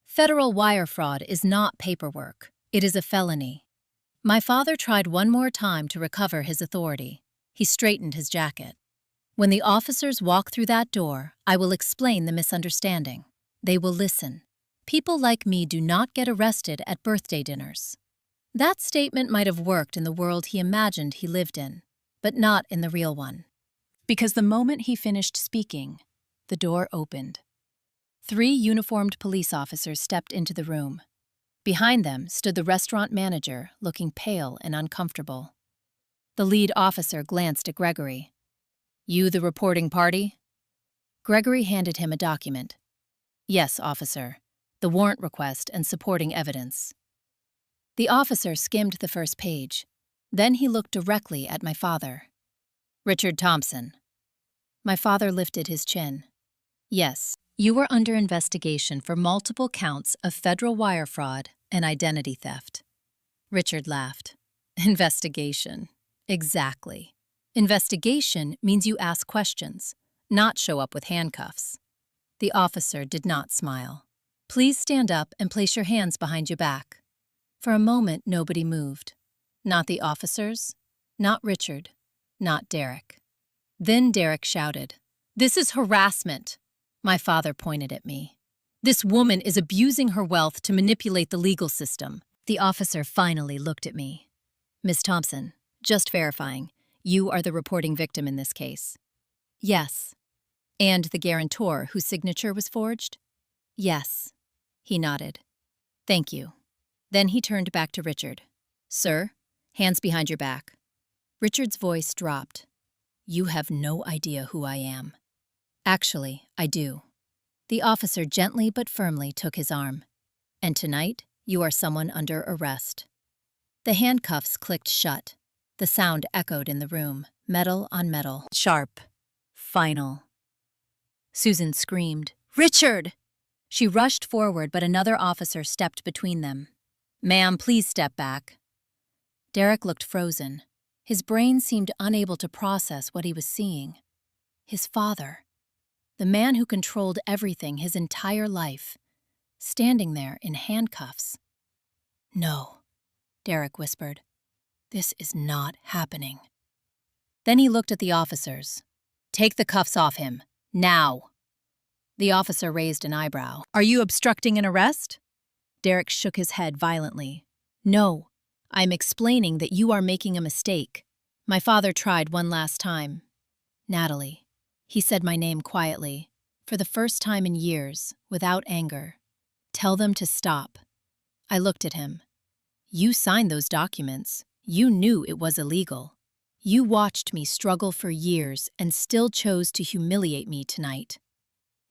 Speaker 1: Federal wire fraud is not paperwork. It is a felony. My father tried one more time to recover his authority. He straightened his jacket. "When the officers walk through that door, I will explain the misunderstanding. They will listen. People like me do not get arrested at birthday dinners." That statement might have worked in the world he imagined he lived in, but not in the real one. Because the moment he finished speaking, the door opened. 3 uniformed police officers stepped into the room. Behind them stood the restaurant manager, looking pale and uncomfortable. The lead officer glanced at Gregory. "You the reporting party?" Gregory handed him a document. "Yes, officer. The warrant request and supporting evidence." The officer skimmed the first page. Then he looked directly at my father. "Richard Thompson." My father lifted his chin. "Yes, you are under investigation for multiple counts of federal wire fraud and identity theft." Richard laughed. "Investigation. Exactly. Investigation means you ask questions, not show up with handcuffs." The officer did not smile. "Please stand up and place your hands behind your back." For a moment, nobody moved. Not the officers, not Richard, not Derek. Then Derek shouted, "This is harassment." My father pointed at me. "This woman is abusing her wealth to manipulate the legal system." The officer finally looked at me. "Miss Thompson, just verifying, you are the reporting victim in this case." "Yes." "And the guarantor whose signature was forged?" "Yes." He nodded. "Thank you." Then he turned back to Richard. "Sir, hands behind your back." Richard's voice dropped. "You have no idea who I am." "Actually, I do." The officer gently but firmly took his arm. "And tonight, you are someone under arrest." The handcuffs clicked shut. The sound echoed in the room, metal on metal. Sharp. Final. Susan screamed, "Richard!" She rushed forward, but another officer stepped between them. "Ma'am, please step back." Derek looked frozen. His brain seemed unable to process what he was seeing. His father, the man who controlled everything his entire life, standing there in handcuffs. "No," Derek whispered. "This is not happening." Then he looked at the officers. "Take the cuffs off him, now." The officer raised an eyebrow. "Are you obstructing an arrest?" Derek shook his head violently. "No, I'm explaining that you are making a mistake." My father tried one last time. "Natalie." He said my name quietly, for the first time in years, without anger. "Tell them to stop." I looked at him. "You signed those documents. You knew it was illegal. You watched me struggle for years and still chose to humiliate me tonight."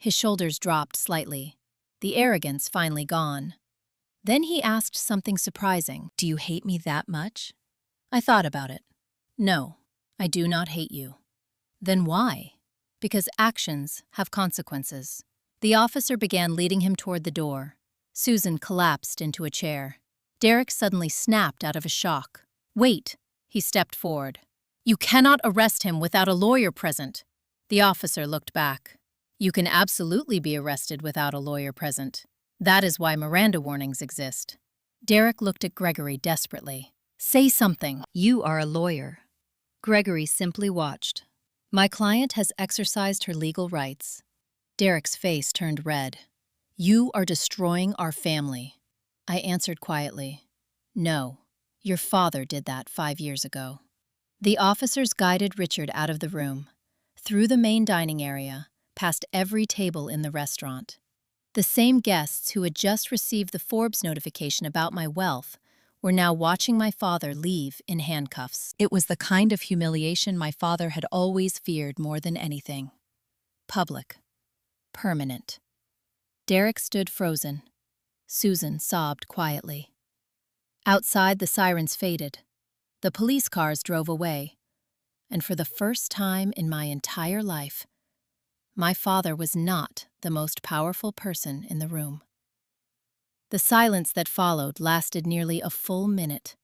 Speaker 1: His shoulders dropped slightly, the arrogance finally gone. Then he asked something surprising. "Do you hate me that much?" I thought about it. "No, I do not hate you." "Then why?" "Because actions have consequences." The officer began leading him toward the door. Susan collapsed into a chair. Derek suddenly snapped out of a shock. "Wait!" He stepped forward. "You cannot arrest him without a lawyer present." The officer looked back. "You can absolutely be arrested without a lawyer present. That is why Miranda warnings exist." Derek looked at Gregory desperately. "Say something." "You are a lawyer." Gregory simply watched. "My client has exercised her legal rights." Derek's face turned red. "You are destroying our family." I answered quietly. "No, your father did that 5 years ago." The officers guided Richard out of the room, through the main dining area, past every table in the restaurant. The same guests who had just received the Forbes notification about my wealth were now watching my father leave in handcuffs. It was the kind of humiliation my father had always feared more than anything. Public. Permanent. Derek stood frozen. Susan sobbed quietly. Outside, the sirens faded. The police cars drove away. And for the first time in my entire life, my father was not the most powerful person in the room. The silence that followed lasted nearly a full minute.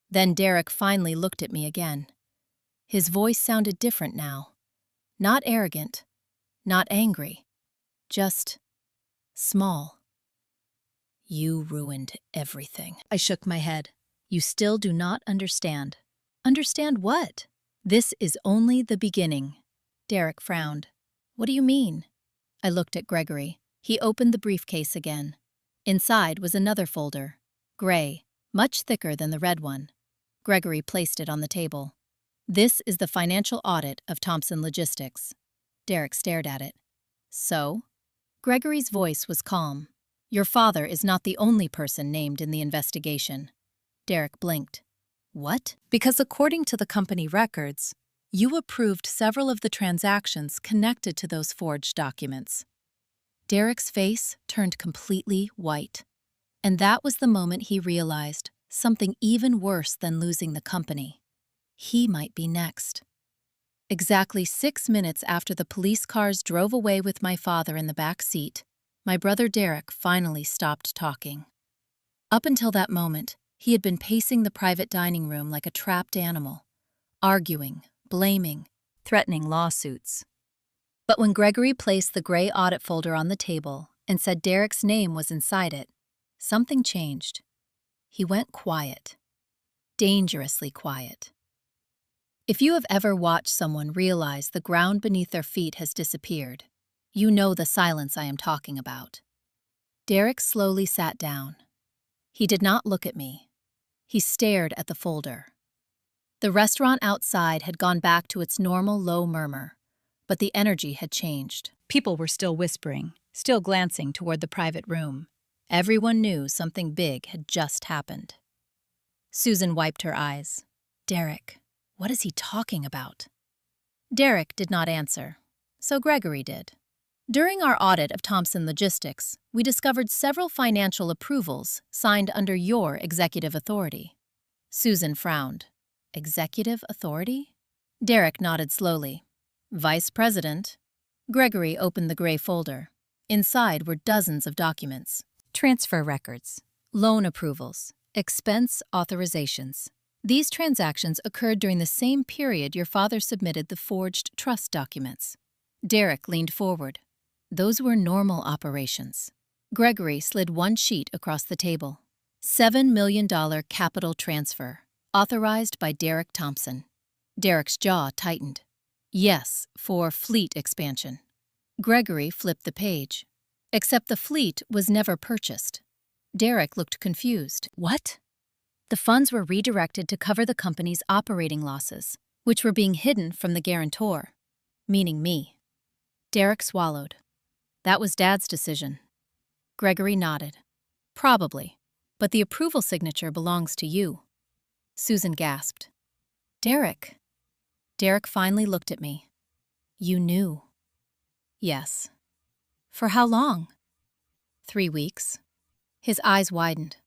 Speaker 1: Then Derek finally looked at me again. His voice sounded different now. Not arrogant, not angry, just small. "You ruined everything." I shook my head. "You still do not understand." "Understand what?" "This is only the beginning." Derek frowned. "What do you mean?" I looked at Gregory. He opened the briefcase again. Inside was another folder, gray, much thicker than the red one. Gregory placed it on the table. "This is the financial audit of Thompson Logistics." Derek stared at it. "So?" Gregory's voice was calm. "Your father is not the only person named in the investigation." Derek blinked. "What?" "Because according to the company records, you approved several of the transactions connected to those forged documents." Derek's face turned completely white. And that was the moment he realized something even worse than losing the company. He might be next. Exactly 6 minutes after the police cars drove away with my father in the back seat, my brother Derek finally stopped talking. Up until that moment, he had been pacing the private dining room like a trapped animal, arguing, blaming, threatening lawsuits. But when Gregory placed the gray audit folder on the table and said Derek's name was inside it, something changed. He went quiet. Dangerously quiet. If you have ever watched someone realize the ground beneath their feet has disappeared, you know the silence I am talking about. Derek slowly sat down. He did not look at me. He stared at the folder. The restaurant outside had gone back to its normal low murmur, but the energy had changed. People were still whispering, still glancing toward the private room. Everyone knew something big had just happened. Susan wiped her eyes. "Derek, what is he talking about?" Derek did not answer, so Gregory did. "During our audit of Thompson Logistics, we discovered several financial approvals signed under your executive authority." Susan frowned. "Executive authority?" Derek nodded slowly. "Vice President." Gregory opened the gray folder. Inside were dozens of documents. Transfer records, loan approvals, expense authorizations. These transactions occurred during the same period your father submitted the forged trust documents. Derek leaned forward. Those were normal operations. Gregory slid one sheet across the table. $7 million capital transfer, authorized by Derek Thompson. Derek's jaw tightened. Yes, for fleet expansion. Gregory flipped the page. Except the fleet was never purchased. Derek looked confused. What? The funds were redirected to cover the company's operating losses, which were being hidden from the guarantor, meaning me. Derek swallowed. That was Dad's decision. Gregory nodded. Probably, but the approval signature belongs to you. Susan gasped. Derek. Derek finally looked at me. You knew. Yes. For how long? 3 weeks. His eyes widened.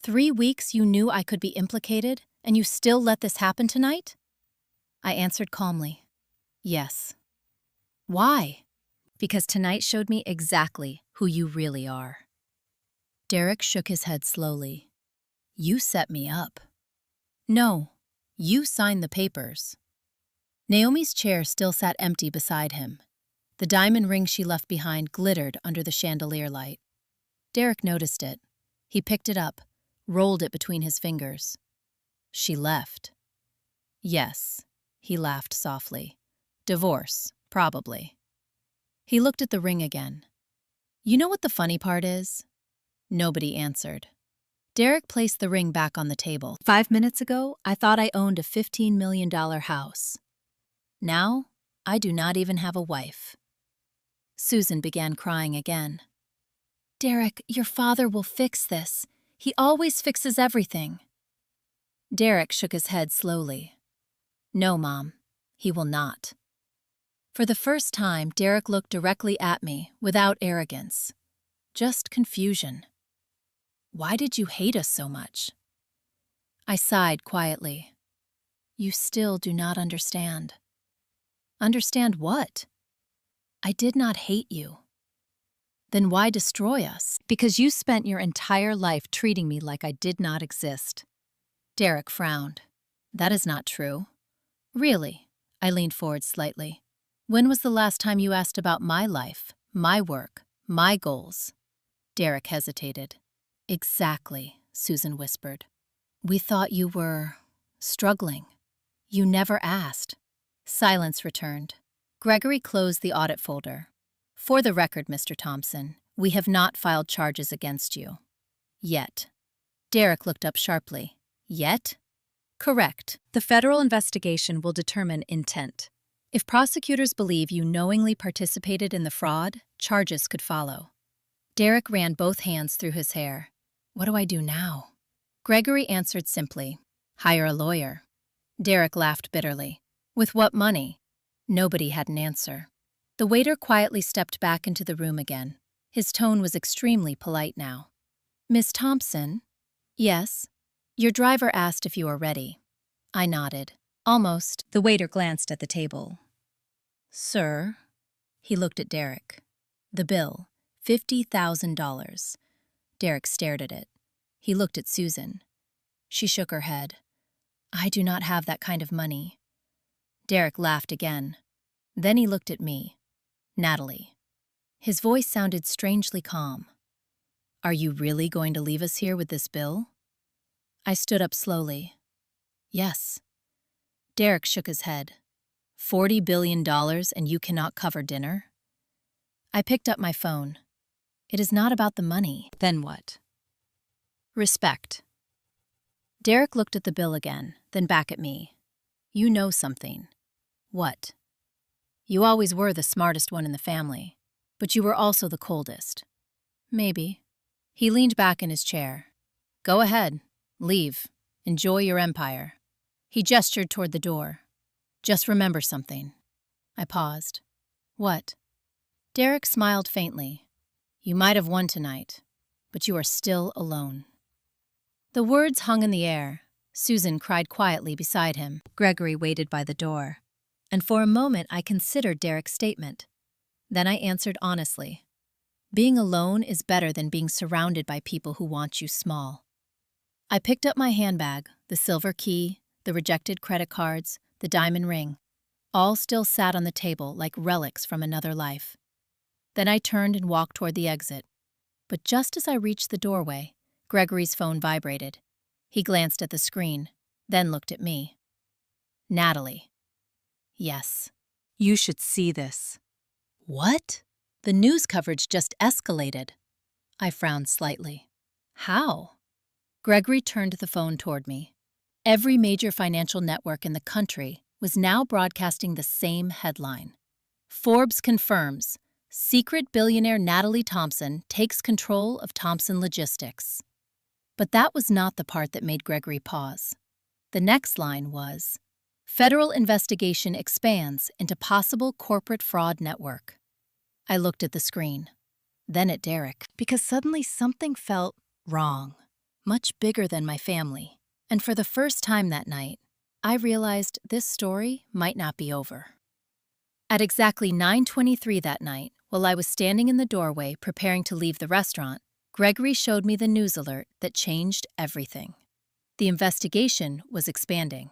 Speaker 1: 3 weeks you knew I could be implicated, and you still let this happen tonight? I answered calmly, yes. Why? Because tonight showed me exactly who you really are. Derek shook his head slowly. You set me up. No, you signed the papers. Naomi's chair still sat empty beside him. The diamond ring she left behind glittered under the chandelier light. Derek noticed it. He picked it up, rolled it between his fingers. She left. Yes, he laughed softly. Divorce, probably. He looked at the ring again. You know what the funny part is? Nobody answered. Derek placed the ring back on the table. 5 minutes ago, I thought I owned a $15 million house. Now, I do not even have a wife. Susan began crying again. Derek, your father will fix this. He always fixes everything. Derek shook his head slowly. No, Mom, he will not. For the first time, Derek looked directly at me without arrogance, just confusion. Why did you hate us so much? I sighed quietly. You still do not understand. Understand what? I did not hate you. Then why destroy us? Because you spent your entire life treating me like I did not exist. Derek frowned. That is not true. Really? I leaned forward slightly. When was the last time you asked about my life, my work, my goals? Derek hesitated. Exactly, Susan whispered. We thought you were struggling. You never asked. Silence returned. Gregory closed the audit folder. For the record, Mr. Thompson, we have not filed charges against you. Yet. Derek looked up sharply. Yet? Correct. The federal investigation will determine intent. If prosecutors believe you knowingly participated in the fraud, charges could follow. Derek ran both hands through his hair. What do I do now? Gregory answered simply, hire a lawyer. Derek laughed bitterly. With what money? Nobody had an answer. The waiter quietly stepped back into the room again. His tone was extremely polite now. Miss Thompson? Yes. Your driver asked if you are ready. I nodded. Almost. The waiter glanced at the table. Sir? He looked at Derek. The bill, $50,000. Derek stared at it. He looked at Susan. She shook her head. I do not have that kind of money. Derek laughed again. Then he looked at me. Natalie. His voice sounded strangely calm. Are you really going to leave us here with this bill? I stood up slowly. Yes. Derek shook his head. $40 billion and you cannot cover dinner? I picked up my phone. It is not about the money. Then what? Respect. Derek looked at the bill again, then back at me. You know something. What? You always were the smartest one in the family, but you were also the coldest. Maybe. He leaned back in his chair. Go ahead. Leave. Enjoy your empire. He gestured toward the door. Just remember something. I paused. What? Derek smiled faintly. You might have won tonight, but you are still alone. The words hung in the air. Susan cried quietly beside him. Gregory waited by the door. And for a moment I considered Derek's statement. Then I answered honestly. Being alone is better than being surrounded by people who want you small. I picked up my handbag, the silver key, the rejected credit cards, the diamond ring. All still sat on the table like relics from another life. Then I turned and walked toward the exit. But just as I reached the doorway, Gregory's phone vibrated. He glanced at the screen, then looked at me. Natalie. Yes. You should see this. What? The news coverage just escalated. I frowned slightly. How? Gregory turned the phone toward me. Every major financial network in the country was now broadcasting the same headline. Forbes confirms, secret billionaire Natalie Thompson takes control of Thompson Logistics. But that was not the part that made Gregory pause. The next line was, federal investigation expands into possible corporate fraud network. I looked at the screen. then at Derek, because suddenly something felt wrong, much bigger than my family. And for the first time that night, I realized this story might not be over. At exactly 9:23 that night, while I was standing in the doorway preparing to leave the restaurant, Gregory showed me the news alert that changed everything. The investigation was expanding.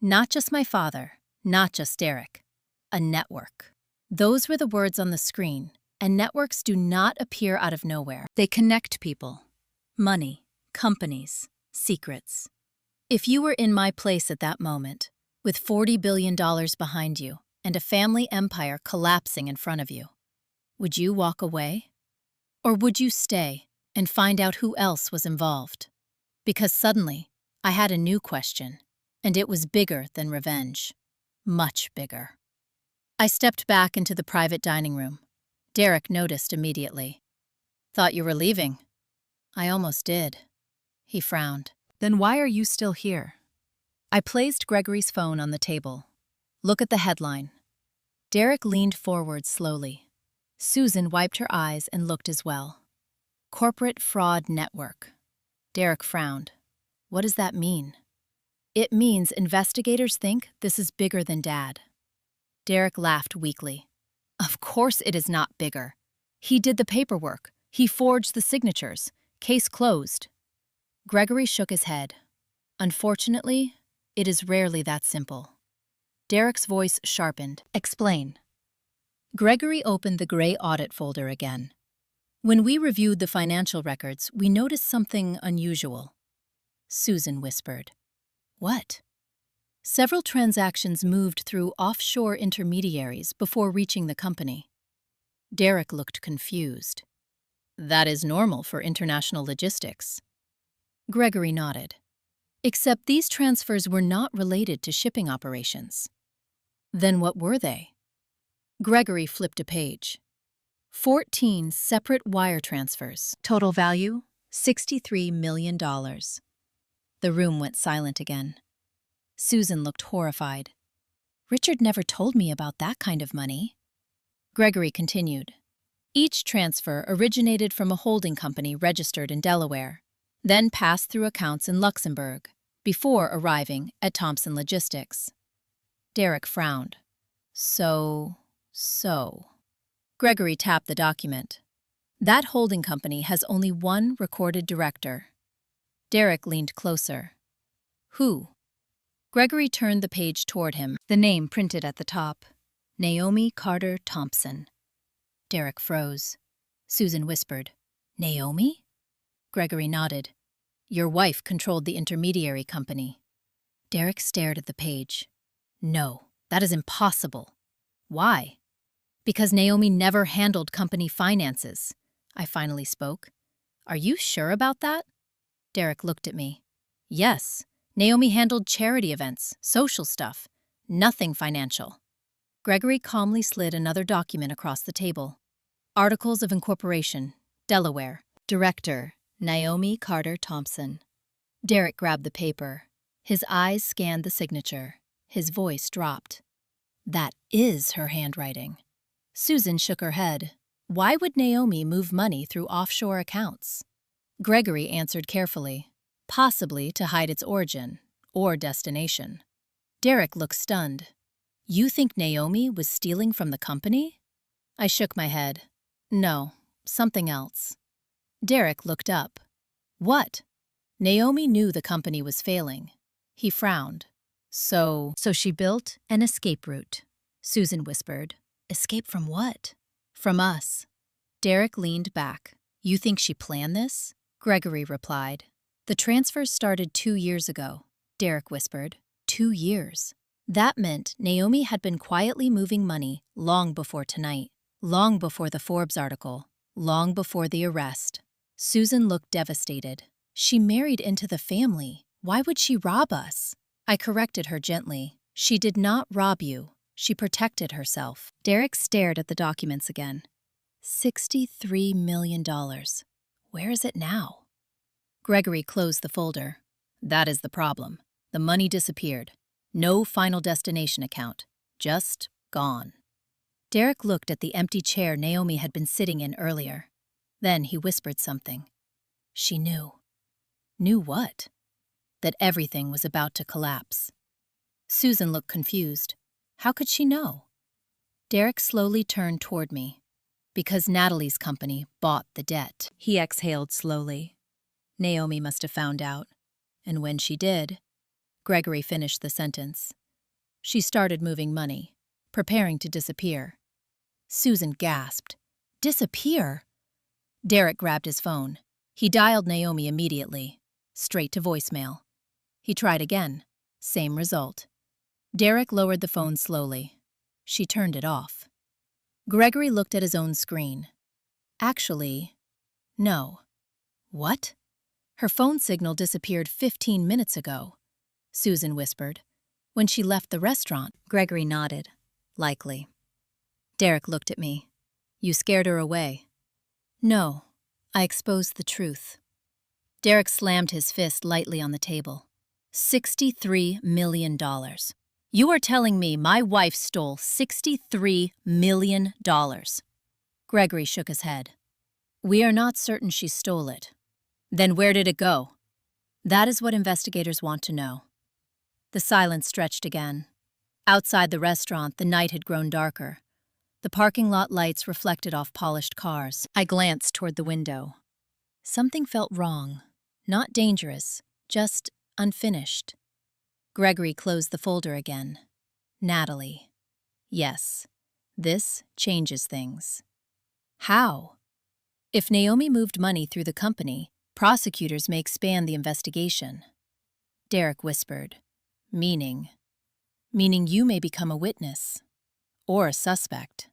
Speaker 1: Not just my father, not just Derek. A network. Those were the words on the screen, and networks do not appear out of nowhere. They connect people. Money, companies, secrets. If you were in my place at that moment, with $40 billion behind you and a family empire collapsing in front of you, would you walk away? Or would you stay and find out who else was involved? Because suddenly, I had a new question, and it was bigger than revenge. Much bigger. I stepped back into the private dining room. Derek noticed immediately. "Thought you were leaving." "I almost did." He frowned. "Then why are you still here?" I placed Gregory's phone on the table. "Look at the headline." Derek leaned forward slowly. Susan wiped her eyes and looked as well. "Corporate Fraud Network." Derek frowned. "What does that mean?" "It means investigators think this is bigger than Dad." Derek laughed weakly. "Of course it is not bigger. He did the paperwork. He forged the signatures. Case closed." Gregory shook his head. "Unfortunately, it is rarely that simple." Derek's voice sharpened. "Explain." Gregory opened the gray audit folder again. "When we reviewed the financial records, we noticed something unusual." Susan whispered. "What?" "Several transactions moved through offshore intermediaries before reaching the company." Derek looked confused. "That is normal for international logistics." Gregory nodded. "Except these transfers were not related to shipping operations." "Then what were they?" Gregory flipped a page. 14 separate wire transfers. Total value, $63 million. The room went silent again. Susan looked horrified. "Richard never told me about that kind of money." Gregory continued. "Each transfer originated from a holding company registered in Delaware, then passed through accounts in Luxembourg, before arriving at Thompson Logistics." Derek frowned. So. Gregory tapped the document. "That holding company has only one recorded director." Derek leaned closer. "Who?" Gregory turned the page toward him, the name printed at the top. Naomi Carter Thompson. Derek froze. Susan whispered, "Naomi?" Gregory nodded. "Your wife controlled the intermediary company." Derek stared at the page. "No, that is impossible." "Why?" "Because Naomi never handled company finances." I finally spoke. "Are you sure about that?" Derek looked at me. "Yes, Naomi handled charity events, social stuff, nothing financial." Gregory calmly slid another document across the table. Articles of Incorporation, Delaware. Director, Naomi Carter Thompson. Derek grabbed the paper. His eyes scanned the signature. His voice dropped. "That is her handwriting." Susan shook her head. "Why would Naomi move money through offshore accounts?" Gregory answered carefully. "Possibly to hide its origin or destination." Derek looked stunned. "You think Naomi was stealing from the company?" I shook my head. "No, something else." Derek looked up. "What?" Naomi knew the company was failing. He frowned. So she built an escape route," Susan whispered. "Escape from what?" "From us." Derek leaned back. "You think she planned this?" Gregory replied. "The transfers started 2 years ago," Derek whispered. 2 years. That meant Naomi had been quietly moving money long before tonight, long before the Forbes article, long before the arrest. Susan looked devastated. "She married into the family. Why would she rob us?" I corrected her gently. "She did not rob you. She protected herself." Derek stared at the documents again. $63 million. Where is it now? Gregory closed the folder. "That is the problem. The money disappeared. No final destination account. Just gone." Derek looked at the empty chair Naomi had been sitting in earlier. Then he whispered something. She knew. Knew what? That everything was about to collapse. Susan looked confused. How could she know? Derek slowly turned toward me. Because Natalie's company bought the debt. He exhaled slowly. Naomi must have found out. And when she did, Gregory finished the sentence. She started moving money, preparing to disappear. Susan gasped. Disappear? Derek grabbed his phone. He dialed Naomi immediately, straight to voicemail. He tried again. Same result. Derek lowered the phone slowly. She turned it off. Gregory looked at his own screen. Actually, no. What? Her phone signal disappeared 15 minutes ago, Susan whispered. When she left the restaurant. Gregory nodded. Likely. Derek looked at me. You scared her away. No, I exposed the truth. Derek slammed his fist lightly on the table. $63 million. You are telling me my wife stole $63 million. Gregory shook his head. We are not certain she stole it. Then where did it go? That is what investigators want to know. The silence stretched again. Outside the restaurant, the night had grown darker. The parking lot lights reflected off polished cars. I glanced toward the window. Something felt wrong. Not dangerous, just unfinished. Gregory closed the folder again. Natalie. Yes, this changes things. How? If Naomi moved money through the company, prosecutors may expand the investigation. Derek whispered. Meaning you may become a witness. Or a suspect.